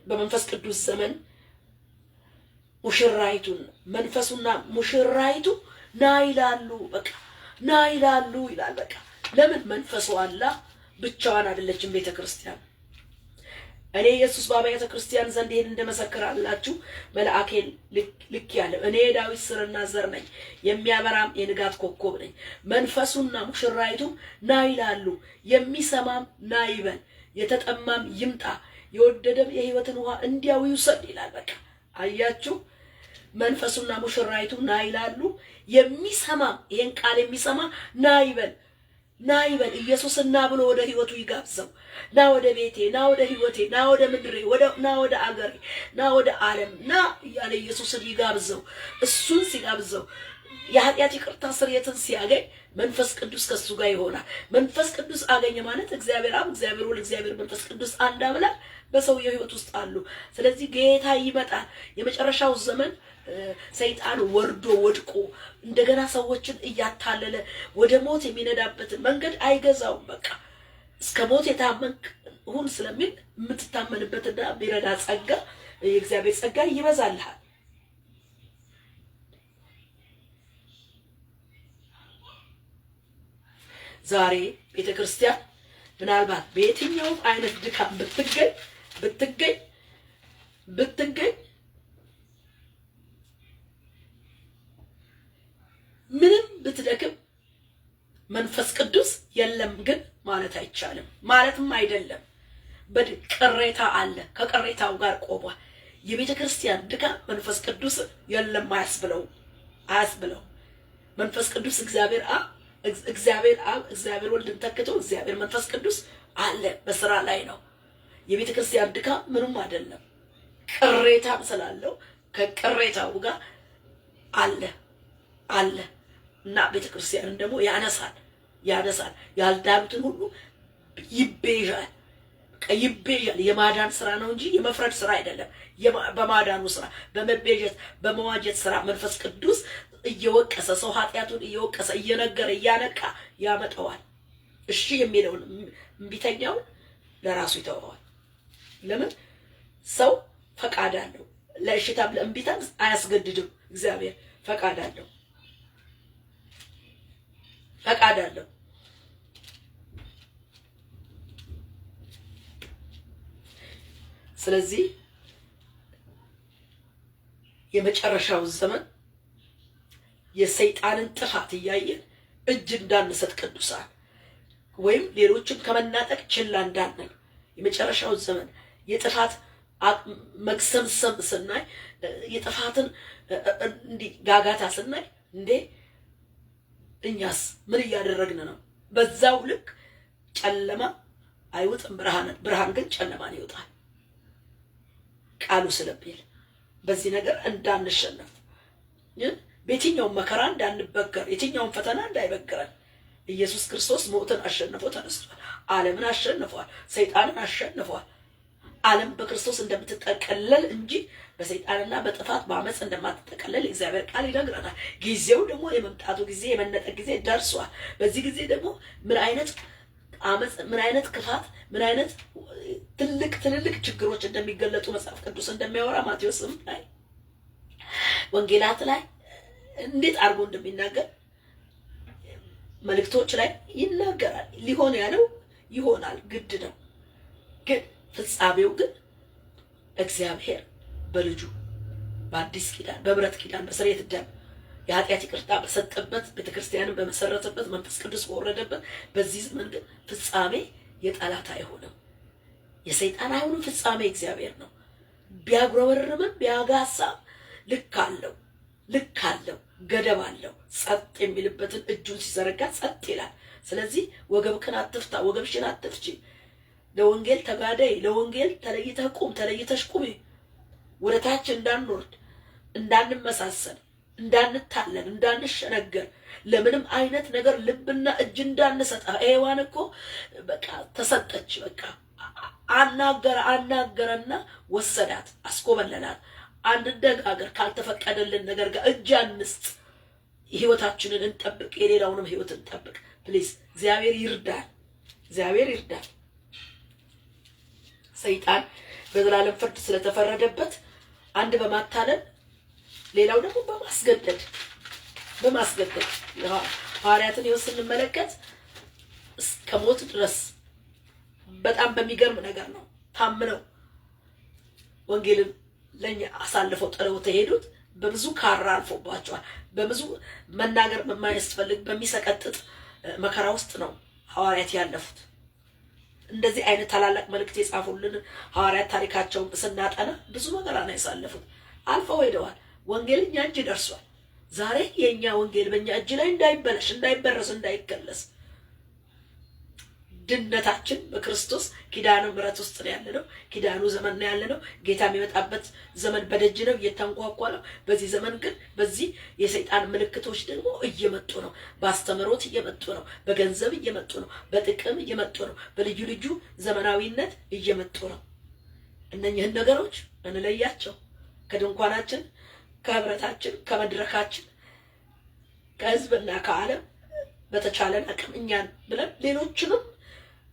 በመንፈስ ቅዱስ ዘመን ሙሽራይቱን መንፈሱና ሙሽራይቱ ና ይላሉ። በቃ ና ይላሉ ይላል። በቃ ለምን መንፈሱ አላ ብቻዋን አይደለችም ቤተ ክርስቲያን። እኔ ኢየሱስ በአብያተ ክርስቲያን ዘንድ ይሄን እንደመሰክራላችሁ መልአኬን ልክ ያለው እኔ የዳዊት ስርና ዘር ነኝ፣ የሚያበራም የንጋት ኮከብ ነኝ። መንፈሱና ሙሽራይቱም ና ይላሉ። የሚሰማም ና ይበል፣ የተጠማም ይምጣ፣ የወደደም የሕይወትን ውሃ እንዲያው ይውሰድ ይላል። በቃ አያችሁ፣ መንፈሱና ሙሽራይቱ ና ይላሉ። የሚሰማም ይሄን ቃል የሚሰማ ና ይበል ኢየሱስን ና ብሎ ወደ ሕይወቱ ይጋብዘው። ና ወደ ቤቴ፣ ና ወደ ሕይወቴ፣ ና ወደ ምድሬ፣ ና ወደ አገሬ፣ ና ወደ ዓለም ና እያለ ኢየሱስን ይጋብዘው። እሱን ሲጋብዘው የኃጢአት ይቅርታ ስርየትን ሲያገኝ መንፈስ ቅዱስ ከሱ ጋር ይሆናል። መንፈስ ቅዱስ አገኘ ማለት እግዚአብሔር አብ፣ እግዚአብሔር ወልድ፣ እግዚአብሔር መንፈስ ቅዱስ አንድ አምላክ በሰውየው ሕይወት ውስጥ አሉ። ስለዚህ ጌታ ይመጣል። የመጨረሻው ዘመን ሰይጣን ወርዶ ወድቆ እንደገና ሰዎችን እያታለለ ወደ ሞት የሚነዳበትን መንገድ አይገዛውም። በቃ እስከ ሞት የታመንክ ሁን ስለሚል የምትታመንበትና ቢረዳ ጸጋ የእግዚአብሔር ጸጋ ይበዛልሃል። ዛሬ ቤተክርስቲያን ምናልባት በየትኛውም አይነት ድካም ብትገኝ ምንም ብትደክም መንፈስ ቅዱስ የለም ግን ማለት አይቻልም። ማለትም አይደለም። ቅሬታ አለ። ከቅሬታው ጋር ቆሟል። የቤተ ክርስቲያን ድካም መንፈስ ቅዱስ የለም አያስብለው። መንፈስ ቅዱስ እግዚአብሔር አብ፣ እግዚአብሔር ወልድን ተክቶ እግዚአብሔር መንፈስ ቅዱስ አለ፣ በስራ ላይ ነው። የቤተ ክርስቲያን ድካም ምንም አይደለም። ቅሬታም ስላለው ከቅሬታው ጋር አለ እና ቤተ ክርስቲያንን ደግሞ ያነሳል። ያልዳኑትን ሁሉ ይቤዣል። የማዳን ስራ ነው እንጂ የመፍረድ ስራ አይደለም። በማዳኑ ስራ፣ በመቤዠት በመዋጀት ስራ መንፈስ ቅዱስ እየወቀሰ ሰው ኃጢአቱን እየወቀሰ እየነገረ እያነቃ ያመጣዋል። እሺ የሚለውን እምቢተኛውን ለራሱ ይተወዋል። ለምን? ሰው ፈቃድ አለው። ለእሽታም ለእምቢታም አያስገድድም። እግዚአብሔር ፈቃድ አለው። ስለዚህ የመጨረሻው ዘመን የሰይጣንን ጥፋት እያየን እጅ እንዳንሰጥ ቅዱሳን ወይም ሌሎችን ከመናጠቅ ችላ እንዳንል የመጨረሻው ዘመን የጥፋት መግሰምሰም ስናይ የጥፋትን ጋጋታ ስናይ እንዴ እኛስ ምን እያደረግን ነው? በዛው ልክ ጨለማ አይውጥም ብርሃን ግን ጨለማን ይወጣል ቃሉ ስለሚል በዚህ ነገር እንዳንሸነፍ በየትኛውም መከራ እንዳንበገር የትኛውም ፈተና እንዳይበግረን ኢየሱስ ክርስቶስ ሞትን አሸንፎ ተነስቷል። ዓለምን አሸንፏል። ሰይጣንን አሸንፏል። ዓለም በክርስቶስ እንደምትጠቀለል እንጂ በሰይጣንና በጥፋት በአመፅ እንደማትጠቀለል እግዚአብሔር ቃል ይነግረናል። ጊዜው ደግሞ የመምጣቱ ጊዜ የመነጠቅ ጊዜ ደርሷል። በዚህ ጊዜ ደግሞ ምን አይነት አመፅ፣ ምን አይነት ክፋት፣ ምን አይነት ትልልቅ ችግሮች እንደሚገለጡ መጽሐፍ ቅዱስ እንደሚያወራ ማቴዎስም ላይ ወንጌላት ላይ እንዴት አድርጎ እንደሚናገር መልእክቶች ላይ ይናገራል። ሊሆን ያለው ይሆናል፣ ግድ ነው። ግን ፍጻሜው ግን እግዚአብሔር በልጁ በአዲስ ኪዳን በብረት ኪዳን በስርየት ደም የኃጢአት ይቅርታ በሰጠበት ቤተክርስቲያንን በመሰረተበት መንፈስ ቅዱስ በወረደበት በዚህ ዘመን ግን ፍጻሜ የጠላት አይሆንም፣ የሰይጣን አይሆንም። ፍጻሜ እግዚአብሔር ነው። ቢያጉረመርምም ቢያጋሳም ልክ አለው፣ ገደብ አለው። ጸጥ የሚልበትን እጁን ሲዘረጋ ጸጥ ይላል። ስለዚህ ወገብክን አትፍታ፣ ወገብሽን አትፍቺ። ለወንጌል ተጋዳይ፣ ለወንጌል ተለይተህ ቁም፣ ተለይተሽ ቁሚ። ወደ ታች እንዳንወርድ፣ እንዳንመሳሰል፣ እንዳንታለን፣ እንዳንሸነገር፣ ለምንም አይነት ነገር ልብና እጅ እንዳንሰጣ። ሔዋን እኮ በቃ ተሰጠች። በቃ አናገረና ወሰዳት፣ አስኮበለላት። አንደጋገር፣ ካልተፈቀደልን ነገር ጋር እጅ አንስጥ። ህይወታችንን እንጠብቅ፣ የሌላውንም ህይወት እንጠብቅ። ፕሊዝ እግዚአብሔር ይርዳል። ሰይጣን በዘላለም ፍርድ ስለተፈረደበት አንድ በማታለል ሌላው ደግሞ በማስገደድ ሐዋርያትን ህይወት ስንመለከት እስከ ሞት ድረስ በጣም በሚገርም ነገር ነው ታምነው ወንጌልን ለኛ አሳልፈው ጥለው ተሄዱት። በብዙ ካራ አልፎባቸዋል። በብዙ መናገር በማያስፈልግ በሚሰቀጥጥ መከራ ውስጥ ነው ሐዋርያት ያለፉት። እንደዚህ አይነት ታላላቅ መልእክት የጻፉልን ሐዋርያት ታሪካቸውን ስናጠና ብዙ መከራ ነው ያሳለፉት። አልፈው ሄደዋል። ወንጌል እኛ እጅ ደርሷል። ዛሬ የኛ ወንጌል በእኛ እጅ ላይ እንዳይበለሽ፣ እንዳይበረስ፣ እንዳይከለስ ድነታችን በክርስቶስ ኪዳነ ምሕረት ውስጥ ነው ያለነው። ኪዳኑ ዘመን ነው ያለነው። ጌታ የሚመጣበት ዘመን በደጅ ነው፣ እየተንኳኳ ነው። በዚህ ዘመን ግን በዚህ የሰይጣን ምልክቶች ደግሞ እየመጡ ነው። በአስተምሮት እየመጡ ነው፣ በገንዘብ እየመጡ ነው፣ በጥቅም እየመጡ ነው፣ በልዩ ልዩ ዘመናዊነት እየመጡ ነው። እነኚህን ነገሮች እንለያቸው። ከድንኳናችን፣ ከህብረታችን፣ ከመድረካችን፣ ከህዝብና ከዓለም በተቻለን አቅም እኛን ብለን ሌሎችንም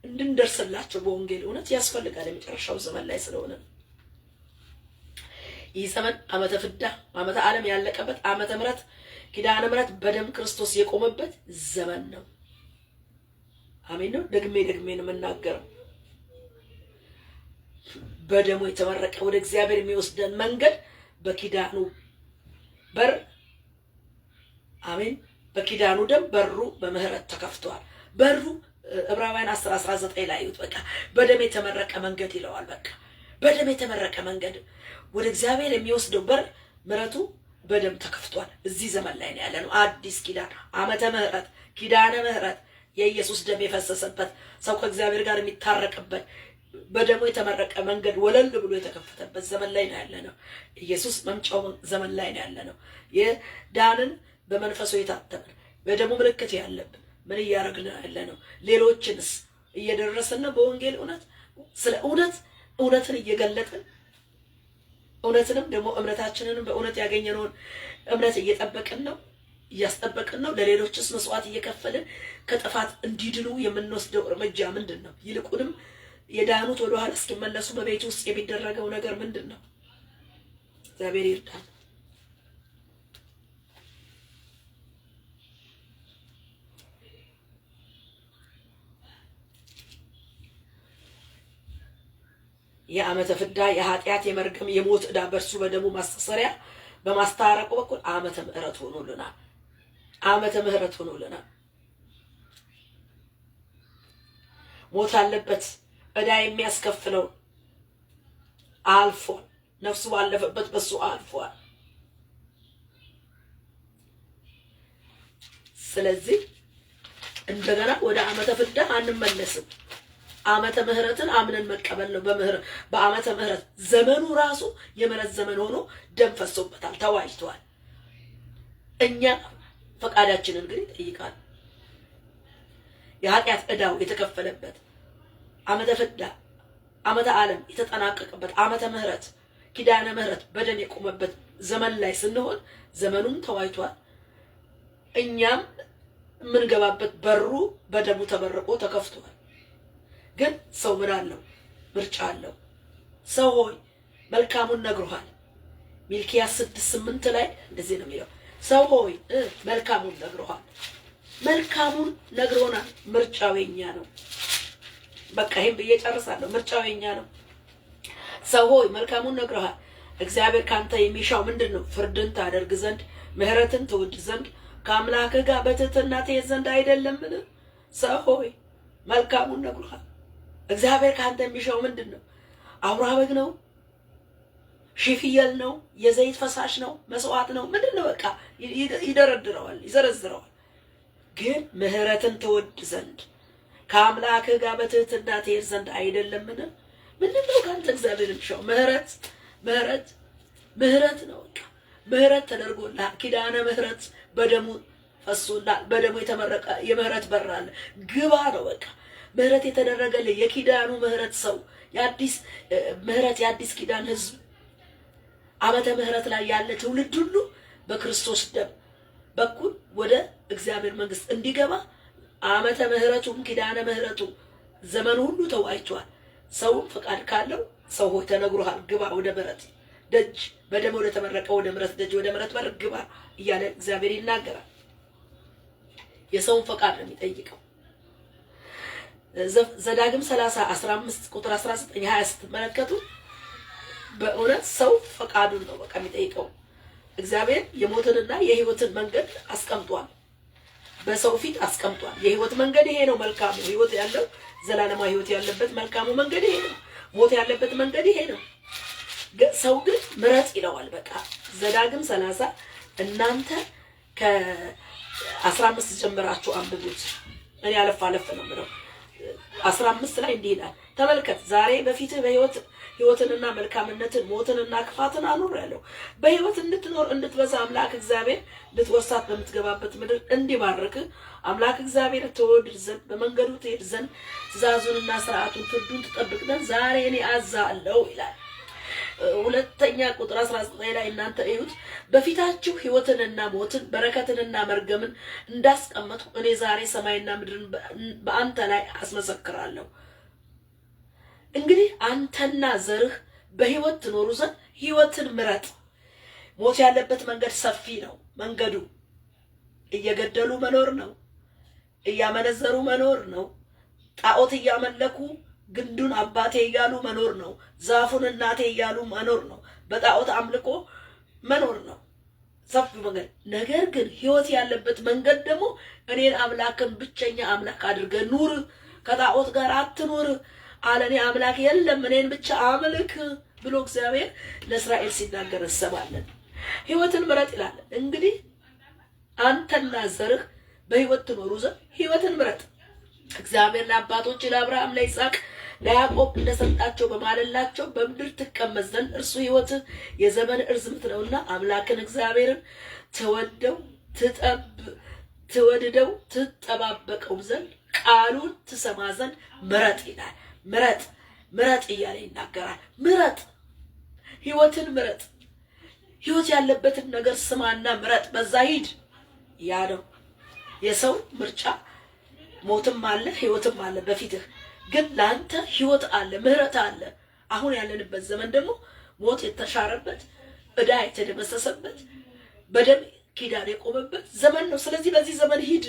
እንድንደርስላቸው በወንጌል እውነት ያስፈልጋል። የመጨረሻው ዘመን ላይ ስለሆነ ይህ ዘመን ዓመተ ፍዳ፣ ዓመተ ዓለም ያለቀበት፣ ዓመተ ምሕረት ኪዳነ ምሕረት በደም ክርስቶስ የቆመበት ዘመን ነው። አሜን ነው። ደግሜ ነው የምናገረው። በደሙ የተመረቀ ወደ እግዚአብሔር የሚወስደን መንገድ በኪዳኑ በር፣ አሜን፣ በኪዳኑ ደም በሩ በምህረት ተከፍቷል። በሩ ዕብራውያን 10:19 ላይ ይሁት። በቃ በደም የተመረቀ መንገድ ይለዋል። በቃ በደም የተመረቀ መንገድ ወደ እግዚአብሔር የሚወስደው በር ምሕረቱ በደም ተከፍቷል። እዚህ ዘመን ላይ ነው ያለነው። አዲስ ኪዳን፣ ዓመተ ምሕረት፣ ኪዳነ ምሕረት፣ የኢየሱስ ደም የፈሰሰበት ሰው ከእግዚአብሔር ጋር የሚታረቅበት በደሙ የተመረቀ መንገድ ወለል ብሎ የተከፈተበት ዘመን ላይ ነው ያለነው። ኢየሱስ መምጫው ዘመን ላይ ነው ያለነው። የዳንን በመንፈሱ የታተመን በደሙ ምልክት ያለብን ምን እያደረግን ያለነው? ሌሎችንስ እየደረሰን ነው በወንጌል እውነት፣ ስለ እውነትን እየገለጥን እውነትንም ደግሞ እምነታችንንም በእውነት ያገኘነውን እምነት እየጠበቅን ነው፣ እያስጠበቅን ነው። ለሌሎችስ መስዋዕት እየከፈልን ከጥፋት እንዲድኑ የምንወስደው እርምጃ ምንድን ነው? ይልቁንም የዳኑት ወደ ኋላ እስኪመለሱ በቤት ውስጥ የሚደረገው ነገር ምንድን ነው? እግዚአብሔር ይርዳን። የዓመተ ፍዳ፣ የኃጢአት፣ የመርገም፣ የሞት ዕዳ በእርሱ በደሙ ማስተሰሪያ በማስታረቁ በኩል ዓመተ ምሕረት ሆኖልናል። ዓመተ ምሕረት ሆኖልናል። ሞት አለበት ዕዳ የሚያስከፍለው አልፏል። ነፍሱ ባለፈበት በሱ አልፏል። ስለዚህ እንደገና ወደ ዓመተ ፍዳ አንመለስም። ዓመተ ምሕረትን አምነን መቀበል ነው። በዓመተ ምሕረት ዘመኑ ራሱ የምሕረት ዘመን ሆኖ ደም ፈሶበታል፣ ተዋጅቷል። እኛ ፈቃዳችንን ግን ይጠይቃል። የኃጢአት ዕዳው የተከፈለበት ዓመተ ፍዳ፣ ዓመተ ዓለም የተጠናቀቀበት ዓመተ ምሕረት ኪዳነ ምሕረት በደም የቆመበት ዘመን ላይ ስንሆን ዘመኑም ተዋጅቷል። እኛም የምንገባበት በሩ በደሙ ተመርቆ ተከፍቷል። ግን ሰው ምን አለው? ምርጫ አለው። ሰው ሆይ መልካሙን ነግሮሃል። ሚልክያስ 6:8 ላይ እንደዚህ ነው የሚለው። ሰው ሆይ መልካሙን ነግሮሃል። መልካሙን ነግሮናል። ምርጫው የኛ ነው። በቃ ይሄን ብዬ ጨርሳለሁ። ምርጫው የኛ ነው። ሰው ሆይ መልካሙን ነግሮሃል። እግዚአብሔር ካንተ የሚሻው ምንድነው? ፍርድን ታደርግ ዘንድ ምህረትን ትወድ ዘንድ ከአምላክህ ጋር በትህትና ትሄድ ዘንድ አይደለምን? ሰው ሆይ መልካሙን ነግሮሃል። እግዚአብሔር ከአንተ የሚሻው ምንድን ነው? አውራ በግ ነው? ሺህ ፍየል ነው? የዘይት ፈሳሽ ነው? መስዋዕት ነው? ምንድን ነው? በቃ ይደረድረዋል፣ ይዘረዝረዋል። ግን ምህረትን ትወድ ዘንድ ከአምላክህ ጋር በትህትና ትሄድ ዘንድ አይደለምን? ምንድን ነው ከአንተ እግዚአብሔር የሚሻው? ምህረት ምህረት ምህረት ነው። በቃ ምህረት ተደርጎልሃል። ኪዳነ ምህረት በደሙ ፈሶልሃል። በደሙ የተመረቀ የምህረት በር አለ። ግባ ነው በቃ ምህረት የተደረገልህ የኪዳኑ ምህረት ሰው የአዲስ ምህረት የአዲስ ኪዳን ህዝብ ዓመተ ምህረት ላይ ያለ ትውልድ ሁሉ በክርስቶስ ደም በኩል ወደ እግዚአብሔር መንግስት እንዲገባ ዓመተ ምህረቱም ኪዳነ ምህረቱ ዘመኑ ሁሉ ተዋይቷል። ሰው ፈቃድ ካለው ሰው ሆይ ተነግሮሃል፣ ግባ ወደ ምህረት ደጅ፣ በደም ወደ ተመረቀ ወደ ምህረት ደጅ፣ ወደ ምህረት በር ግባ እያለ እግዚአብሔር ይናገራል። የሰውን ፈቃድ ነው የሚጠይቀው። ዘዳግም 30:15 ቁጥር 19 20 ስትመለከቱ በእውነት ሰው ፈቃዱን ነው በቃ የሚጠይቀው። እግዚአብሔር የሞትንና የህይወትን መንገድ አስቀምጧል፣ በሰው ፊት አስቀምጧል። የህይወት መንገድ ይሄ ነው፣ መልካሙ ህይወት ያለው ዘላለማዊ ህይወት ያለበት መልካሙ መንገድ ይሄ ነው። ሞት ያለበት መንገድ ይሄ ነው። ሰው ግን ምረጥ ይለዋል። በቃ ዘዳግም 30 እናንተ ከ15 ጀምራችሁ አንብቡት። እኔ አለፍ አለፍ ነው የምለው። 15 ላይ እንዲህ ይላል፣ ተመልከት ዛሬ በፊትህ ህይወትንና መልካምነትን ሞትንና ክፋትን አኑሬአለሁ። በህይወት እንድትኖር እንድትበዛ አምላክ እግዚአብሔር ልትወርሳት በምትገባበት ምድር እንዲባርክህ አምላክ እግዚአብሔር ትወድ ዘንድ በመንገዱ ትሄድ ዘንድ ትእዛዙንና ስርዓቱን ፍርዱን ትጠብቅ ዘንድ ዛሬ እኔ አዝሃለሁ ይላል። ሁለተኛ ቁጥር 19 ላይ እናንተ እዩት፣ በፊታችሁ ህይወትንና ሞትን በረከትንና መርገምን እንዳስቀመጥኩ እኔ ዛሬ ሰማይና ምድርን በአንተ ላይ አስመሰክራለሁ። እንግዲህ አንተና ዘርህ በህይወት ትኖሩ ዘንድ ህይወትን ምረጥ። ሞት ያለበት መንገድ ሰፊ ነው። መንገዱ እየገደሉ መኖር ነው፣ እያመነዘሩ መኖር ነው፣ ጣዖት እያመለኩ ግንዱን አባቴ እያሉ መኖር ነው፣ ዛፉን እናቴ እያሉ መኖር ነው፣ በጣዖት አምልኮ መኖር ነው፣ ሰፊ መንገድ። ነገር ግን ህይወት ያለበት መንገድ ደግሞ እኔን አምላክን ብቸኛ አምላክ አድርገህ ኑር፣ ከጣዖት ጋር አትኑር አለ። እኔ አምላክ የለም እኔን ብቻ አምልክ ብሎ እግዚአብሔር ለእስራኤል ሲናገር እንሰማለን። ህይወትን ምረጥ ይላል። እንግዲህ አንተና ዘርህ በህይወት ትኖሩ ዘንድ ህይወትን ምረጥ። እግዚአብሔር ለአባቶች ለአብርሃም ለይስሐቅ ለያዕቆብ እንደሰጣቸው በማለላቸው በምድር ትቀመጥ ዘንድ እርሱ ህይወትህ የዘመን እርዝምት ነውና አምላክን እግዚአብሔርን ትወድደው ትጠባበቀው ዘንድ ቃሉን ትሰማ ዘንድ ምረጥ ይላል። ምረጥ ምረጥ እያለ ይናገራል። ምረጥ፣ ህይወትን ምረጥ። ህይወት ያለበትን ነገር ስማና ምረጥ፣ በዛ ሂድ። ያ ነው የሰው ምርጫ። ሞትም አለ ህይወትም አለ በፊትህ፣ ግን ለአንተ ህይወት አለ፣ ምህረት አለ። አሁን ያለንበት ዘመን ደግሞ ሞት የተሻረበት፣ ዕዳ የተደመሰሰበት፣ በደም ኪዳን የቆመበት ዘመን ነው። ስለዚህ በዚህ ዘመን ሂድ።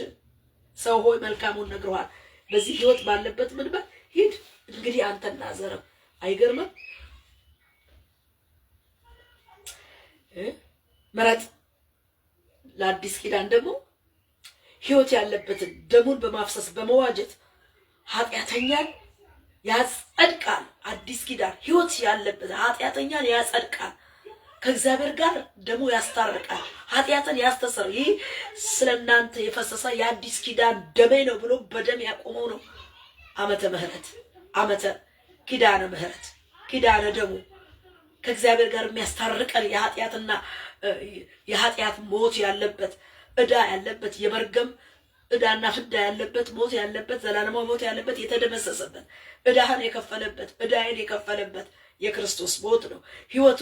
ሰው ሆይ መልካሙን ነግሮሃል። በዚህ ህይወት ባለበት ምድር ሂድ። እንግዲህ አንተና ዘርህ አይገርምም? ምረጥ። ለአዲስ ኪዳን ደግሞ ህይወት ያለበትን ደሙን በማፍሰስ በመዋጀት ኃጢአተኛን ያጸድቃል። አዲስ ኪዳን ህይወት ያለበት ኃጢአተኛን ያጸድቃል፣ ከእግዚአብሔር ጋር ደሙ ያስታርቃል፣ ኃጢአትን ያስተሰር። ይህ ስለናንተ የፈሰሰ የአዲስ ኪዳን ደሜ ነው ብሎ በደም ያቆመው ነው። ዓመተ ምህረት ዓመተ ኪዳነ ምህረት ኪዳነ ደሙ ከእግዚአብሔር ጋር የሚያስታርቀን የኃጢአትና የኃጢአት ሞት ያለበት ዕዳ ያለበት የመርገም ዕዳና ፍዳ ያለበት ሞት ያለበት ዘላለማዊ ሞት ያለበት የተደመሰሰበት ዕዳህን የከፈለበት ዕዳዬን የከፈለበት የክርስቶስ ሞት ነው። ህይወቱ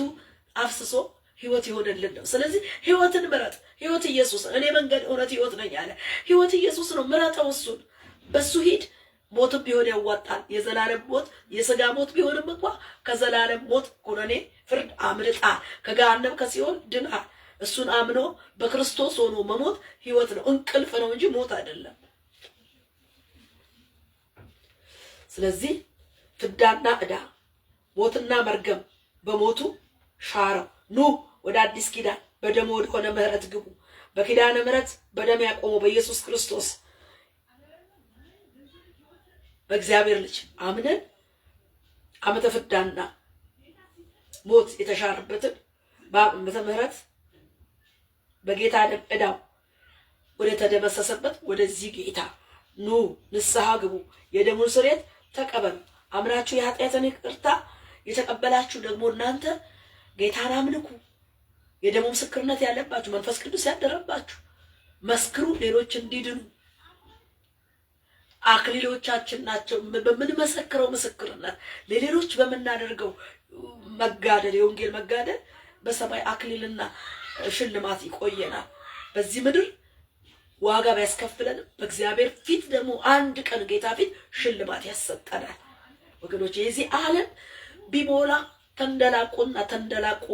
አፍስሶ ህይወት ይሆንልን ነው። ስለዚህ ህይወትን ምረጥ። ህይወት ኢየሱስ፣ እኔ መንገድ እውነት ህይወት ነኝ አለ። ህይወት ኢየሱስ ነው። ምረጠው እሱን፣ በሱ ሂድ። ሞትም ቢሆን ያዋጣል። የዘላለም ሞት የሥጋ ሞት ቢሆንም እንኳ ከዘላለም ሞት ኩነኔ ፍርድ አምልጣል። ከገሃነም ከሲኦል ድናል። እሱን አምኖ በክርስቶስ ሆኖ መሞት ህይወት ነው፣ እንቅልፍ ነው እንጂ ሞት አይደለም። ስለዚህ ፍዳና ዕዳ ሞትና መርገም በሞቱ ሻረው። ኑ ወደ አዲስ ኪዳን በደሙ ወደ ምህረት ግቡ። በኪዳነ ምህረት በደም ያቆመው በኢየሱስ ክርስቶስ በእግዚአብሔር ልጅ አምነን ዓመተ ፍዳና ሞት የተሻረበትን በዓመተ ምህረት በጌታ ደም ዕዳው ወደ ተደመሰሰበት ወደዚህ ጌታ ኑ ንስሐ ግቡ፣ የደሙን ስርየት ተቀበሉ። አምናችሁ የኃጢአትን ይቅርታ የተቀበላችሁ ደግሞ እናንተ ጌታን አምልኩ። የደሙ ምስክርነት ያለባችሁ መንፈስ ቅዱስ ያደረባችሁ መስክሩ፣ ሌሎች እንዲድኑ። አክሊሎቻችን ናቸው። በምንመሰክረው ምስክርነት ለሌሎች በምናደርገው መጋደል፣ የወንጌል መጋደል በሰማይ አክሊልና ሽልማት ይቆየናል። በዚህ ምድር ዋጋ ቢያስከፍለንም በእግዚአብሔር ፊት ደግሞ አንድ ቀን ጌታ ፊት ሽልማት ያሰጠናል። ወገኖች የዚህ ዓለም ቢሞላ ተንደላቆ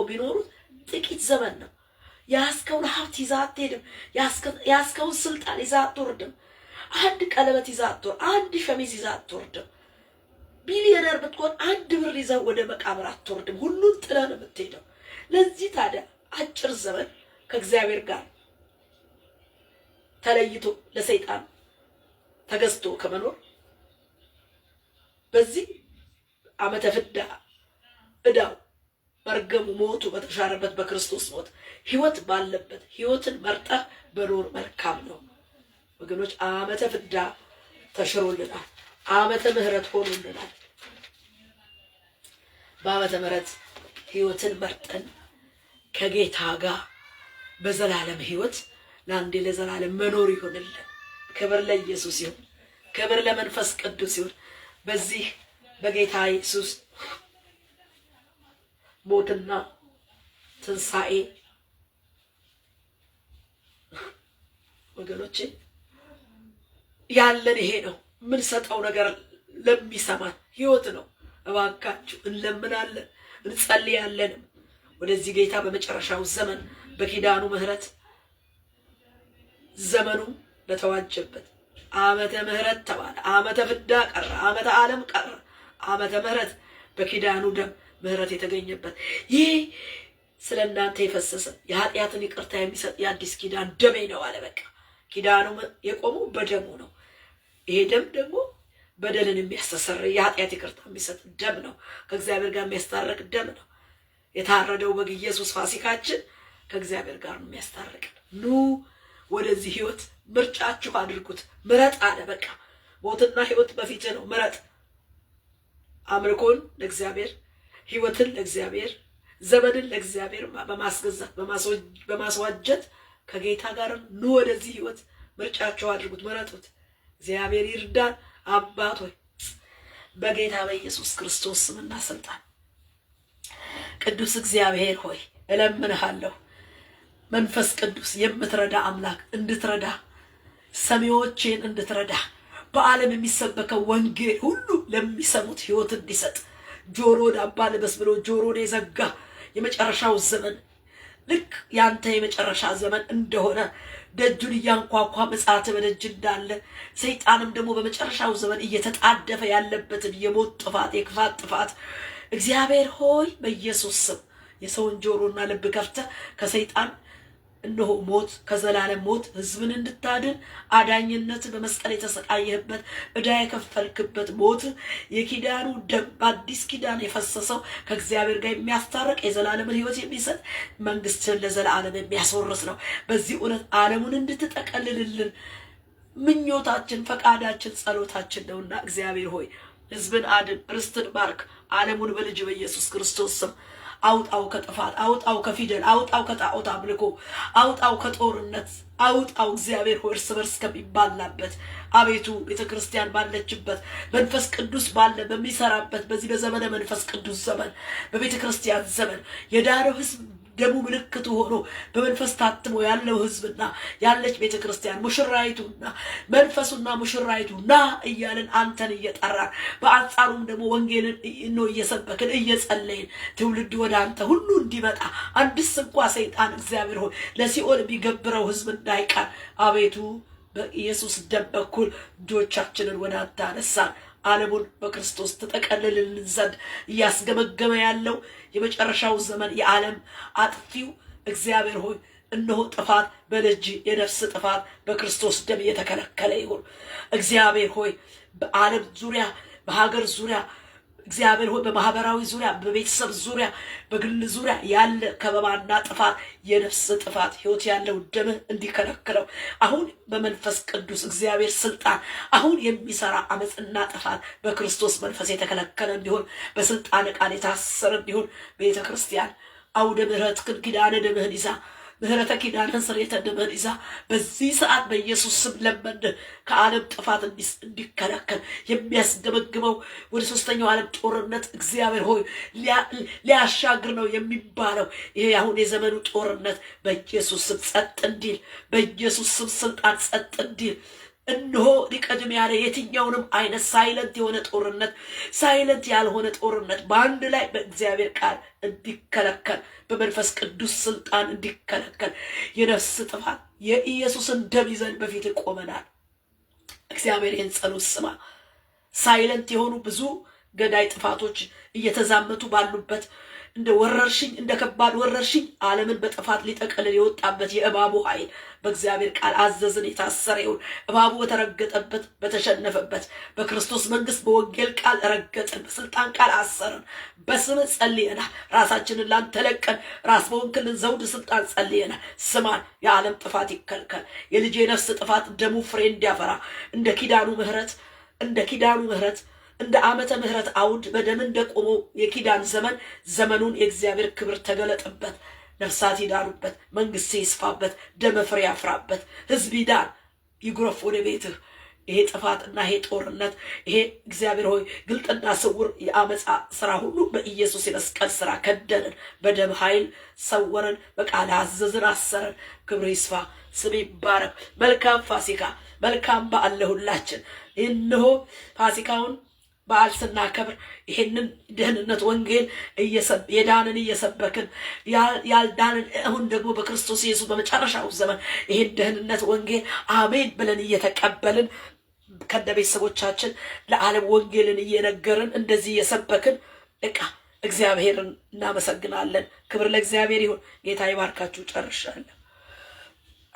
ቢኖሩት ጥቂት ዘመን ነው። ያስከውን ሀብት ይዛ አትሄድም። ያስከውን ስልጣን ይዛ አትወርድም። አንድ ቀለበት ይዛ አትወርድም። አንድ ሸሚዝ ይዛ አትወርድም። ቢሊዮነር ብትሆን አንድ ብር ይዘህ ወደ መቃብር አትወርድም። ሁሉን ጥለህ ነው የምትሄደው። ለዚህ ታዲያ አጭር ዘመን ከእግዚአብሔር ጋር ተለይቶ ለሰይጣን ተገዝቶ ከመኖር በዚህ ዓመተ ፍዳ ዕዳው መርገሙ ሞቱ በተሻረበት በክርስቶስ ሞት ሕይወት ባለበት ሕይወትን መርጠህ በኖር መልካም ነው። ወገኖች ዓመተ ፍዳ ተሽሮልናል። ዓመተ ምህረት ሆኖልናል። በዓመተ ምህረት ሕይወትን መርጠን ከጌታ ጋር በዘላለም ሕይወት ለአንዴ ለዘላለም መኖር ይሆንልን። ክብር ለኢየሱስ ይሁን። ክብር ለመንፈስ ቅዱስ ይሁን። በዚህ በጌታ ኢየሱስ ሞትና ትንሣኤ ወገኖቼ ያለን ይሄ ነው። ምን ሰጠው ነገር ለሚሰማን ሕይወት ነው። እባካችሁ እንለምናለን፣ እንጸልያለን። ወደዚህ ጌታ በመጨረሻው ዘመን በኪዳኑ ምህረት ዘመኑ ለተዋጀበት ዓመተ ምህረት ተባለ። ዓመተ ፍዳ ቀረ፣ ዓመተ ዓለም ቀረ። ዓመተ ምህረት በኪዳኑ ደም ምህረት የተገኘበት ይህ ስለ እናንተ የፈሰሰ የኃጢአትን ይቅርታ የሚሰጥ የአዲስ ኪዳን ደሜ ነው አለ። በቃ ኪዳኑ የቆመው በደሙ ነው። ይሄ ደም ደግሞ በደልን የሚያስተሰርይ የኃጢአት ይቅርታ የሚሰጥ ደም ነው። ከእግዚአብሔር ጋር የሚያስታርቅ ደም ነው። የታረደው በግ ኢየሱስ ፋሲካችን ከእግዚአብሔር ጋር ነው የሚያስታርቀን። ኑ ወደዚህ ሕይወት ምርጫችሁ አድርጉት። ምረጥ አለ። በቃ ሞትና ሕይወት በፊት ነው። ምረጥ። አምልኮን ለእግዚአብሔር፣ ሕይወትን ለእግዚአብሔር፣ ዘመንን ለእግዚአብሔር በማስገዛት በማስዋጀት ከጌታ ጋር ኑ ወደዚህ ሕይወት ምርጫችሁ አድርጉት። ምረጡት። እግዚአብሔር ይርዳን። አባት ሆይ በጌታ በኢየሱስ ክርስቶስ ስምና ስልጣን ቅዱስ እግዚአብሔር ሆይ እለምንሃለሁ። መንፈስ ቅዱስ የምትረዳ አምላክ እንድትረዳ፣ ሰሚዎችን እንድትረዳ፣ በዓለም የሚሰበከው ወንጌል ሁሉ ለሚሰሙት ሕይወት እንዲሰጥ፣ ጆሮ ዳባ ልበስ ብሎ ጆሮን የዘጋ የመጨረሻው ዘመን ልክ ያንተ የመጨረሻ ዘመን እንደሆነ ደጁን እያንኳኳ ምጽአት በደጅ እንዳለ ሰይጣንም ደግሞ በመጨረሻው ዘመን እየተጣደፈ ያለበትን የሞት ጥፋት፣ የክፋት ጥፋት እግዚአብሔር ሆይ በኢየሱስ ስም የሰውን ጆሮና ልብ ከፍተህ ከሰይጣን እነሆ ሞት ከዘላለም ሞት ሕዝብን እንድታድን አዳኝነት በመስቀል የተሰቃየህበት ዕዳ የከፈልክበት ሞት የኪዳኑ ደም በአዲስ ኪዳን የፈሰሰው ከእግዚአብሔር ጋር የሚያስታርቅ የዘላለምን ሕይወት የሚሰጥ መንግስትን ለዘላለም የሚያስወርስ ነው። በዚህ እውነት ዓለሙን እንድትጠቀልልልን ምኞታችን፣ ፈቃዳችን፣ ጸሎታችን ነውና እግዚአብሔር ሆይ ሕዝብን አድን፣ ርስትን ባርክ። ዓለሙን በልጅ በኢየሱስ ክርስቶስ ስም አውጣው ከጥፋት፣ አውጣው ከፊደል፣ አውጣው ከጣዖት አምልኮ፣ አውጣው ከጦርነት፣ አውጣው እግዚአብሔር ሆይ እርስ በርስ ከሚባላበት አቤቱ ቤተክርስቲያን ባለችበት መንፈስ ቅዱስ ባለ በሚሰራበት በዚህ በዘመነ መንፈስ ቅዱስ ዘመን በቤተክርስቲያን ዘመን የዳነው ሕዝብ ደሙ ምልክቱ ሆኖ በመንፈስ ታትሞ ያለው ሕዝብና ያለች ቤተክርስቲያን ሙሽራይቱና መንፈሱና ሙሽራይቱ ና እያልን አንተን እየጠራን በአንጻሩም ደግሞ ወንጌልን ነው እየሰበክን እየጸለይን ትውልድ ወደ አንተ ሁሉ እንዲመጣ አንድስ እንኳ ሰይጣን እግዚአብሔር ሆይ ለሲኦል የሚገብረው ሕዝብ እንዳይቀር አቤቱ በኢየሱስ ደም በኩል እጆቻችንን ወደ አንተ አነሳን። ዓለሙን በክርስቶስ ተጠቀልልን ዘንድ እያስገመገመ ያለው የመጨረሻው ዘመን የዓለም አጥፊው እግዚአብሔር ሆይ እነሆ ጥፋት በልጅ የነፍስ ጥፋት በክርስቶስ ደም የተከለከለ ይሁን። እግዚአብሔር ሆይ በዓለም ዙሪያ በሀገር ዙሪያ እግዚአብሔር ሆይ በማህበራዊ ዙሪያ በቤተሰብ ዙሪያ በግል ዙሪያ ያለ ከበባና ጥፋት የነፍስ ጥፋት ሕይወት ያለው ደም እንዲከለክለው አሁን በመንፈስ ቅዱስ እግዚአብሔር ስልጣን አሁን የሚሰራ አመጽና ጥፋት በክርስቶስ መንፈስ የተከለከለ እንዲሆን በስልጣን ቃል የታሰረ እንዲሆን ቤተ ክርስቲያን አውደ ምሕረት ኪዳነ ደምህን ይዛ ምህረተ ኪዳንን ስርየተ ደምህን ይዛ በዚህ ሰዓት በኢየሱስ ስም ለመን ከዓለም ጥፋት እንዲከለከል የሚያስገመግመው ወደ ሶስተኛው ዓለም ጦርነት እግዚአብሔር ሆይ ሊያሻግር ነው የሚባለው ይሄ አሁን የዘመኑ ጦርነት በኢየሱስ ስም ጸጥ እንዲል በኢየሱስ ስም ስልጣን ጸጥ እንዲል እነሆ ሊቀድም ያለ የትኛውንም አይነት ሳይለንት የሆነ ጦርነት ሳይለንት ያልሆነ ጦርነት በአንድ ላይ በእግዚአብሔር ቃል እንዲከለከል በመንፈስ ቅዱስ ስልጣን እንዲከለከል የነፍስ ጥፋት የኢየሱስን ደም ይዘን በፊት ቆመናል። እግዚአብሔር ይህን ጸሎት ስማ። ሳይለንት የሆኑ ብዙ ገዳይ ጥፋቶች እየተዛመቱ ባሉበት እንደ ወረርሽኝ እንደ ከባድ ወረርሽኝ ዓለምን በጥፋት ሊጠቀልል የወጣበት የእባቡ ኃይል በእግዚአብሔር ቃል አዘዝን የታሰረ ይሁን። እባቡ በተረገጠበት በተሸነፈበት በክርስቶስ መንግስት በወንጌል ቃል ረገጥን፣ በስልጣን ቃል አሰርን፣ በስም ጸልየናል። ራሳችንን ላንተ ለቀን ራስ በወንክልን ዘውድ ስልጣን ጸልየናል። ስማን። የዓለም ጥፋት ይከልከል። የልጅ ነፍስ ጥፋት ደሙ ፍሬ እንዲያፈራ እንደ ኪዳኑ ምህረት እንደ ዓመተ ምህረት አውድ በደም እንደቆመው የኪዳን ዘመኑን የእግዚአብሔር ክብር ተገለጠበት። ነፍሳት ይዳኑበት፣ መንግስት ይስፋበት፣ ደም ፍሬ ያፍራበት፣ ህዝብ ይዳን፣ ይጉረፍ ወደ ቤትህ። ይሄ ጥፋትና ይሄ ጦርነት ይሄ እግዚአብሔር ሆይ ግልጥና ስውር የአመፃ ስራ ሁሉ በኢየሱስ የመስቀል ስራ ከደንን፣ በደም ኃይል ሰወረን፣ በቃል አዘዝን፣ አሰረን። ክብር ይስፋ፣ ስም ይባረክ። መልካም ፋሲካ፣ መልካም በዓል ለሁላችን። እነሆ ፋሲካውን በዓል ስናከብር ይሄንን ደህንነት ወንጌል የዳንን እየሰበክን ያልዳንን አሁን ደግሞ በክርስቶስ ኢየሱስ በመጨረሻው ዘመን ይሄን ደህንነት ወንጌል አሜን ብለን እየተቀበልን ከነቤተሰቦቻችን ለዓለም ወንጌልን እየነገርን እንደዚህ እየሰበክን እግዚአብሔርን እናመሰግናለን። ክብር ለእግዚአብሔር ይሁን። ጌታ ይባርካችሁ። ጨርሻለሁ።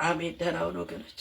አሜን። ደህና ሁኑ ወገኖች።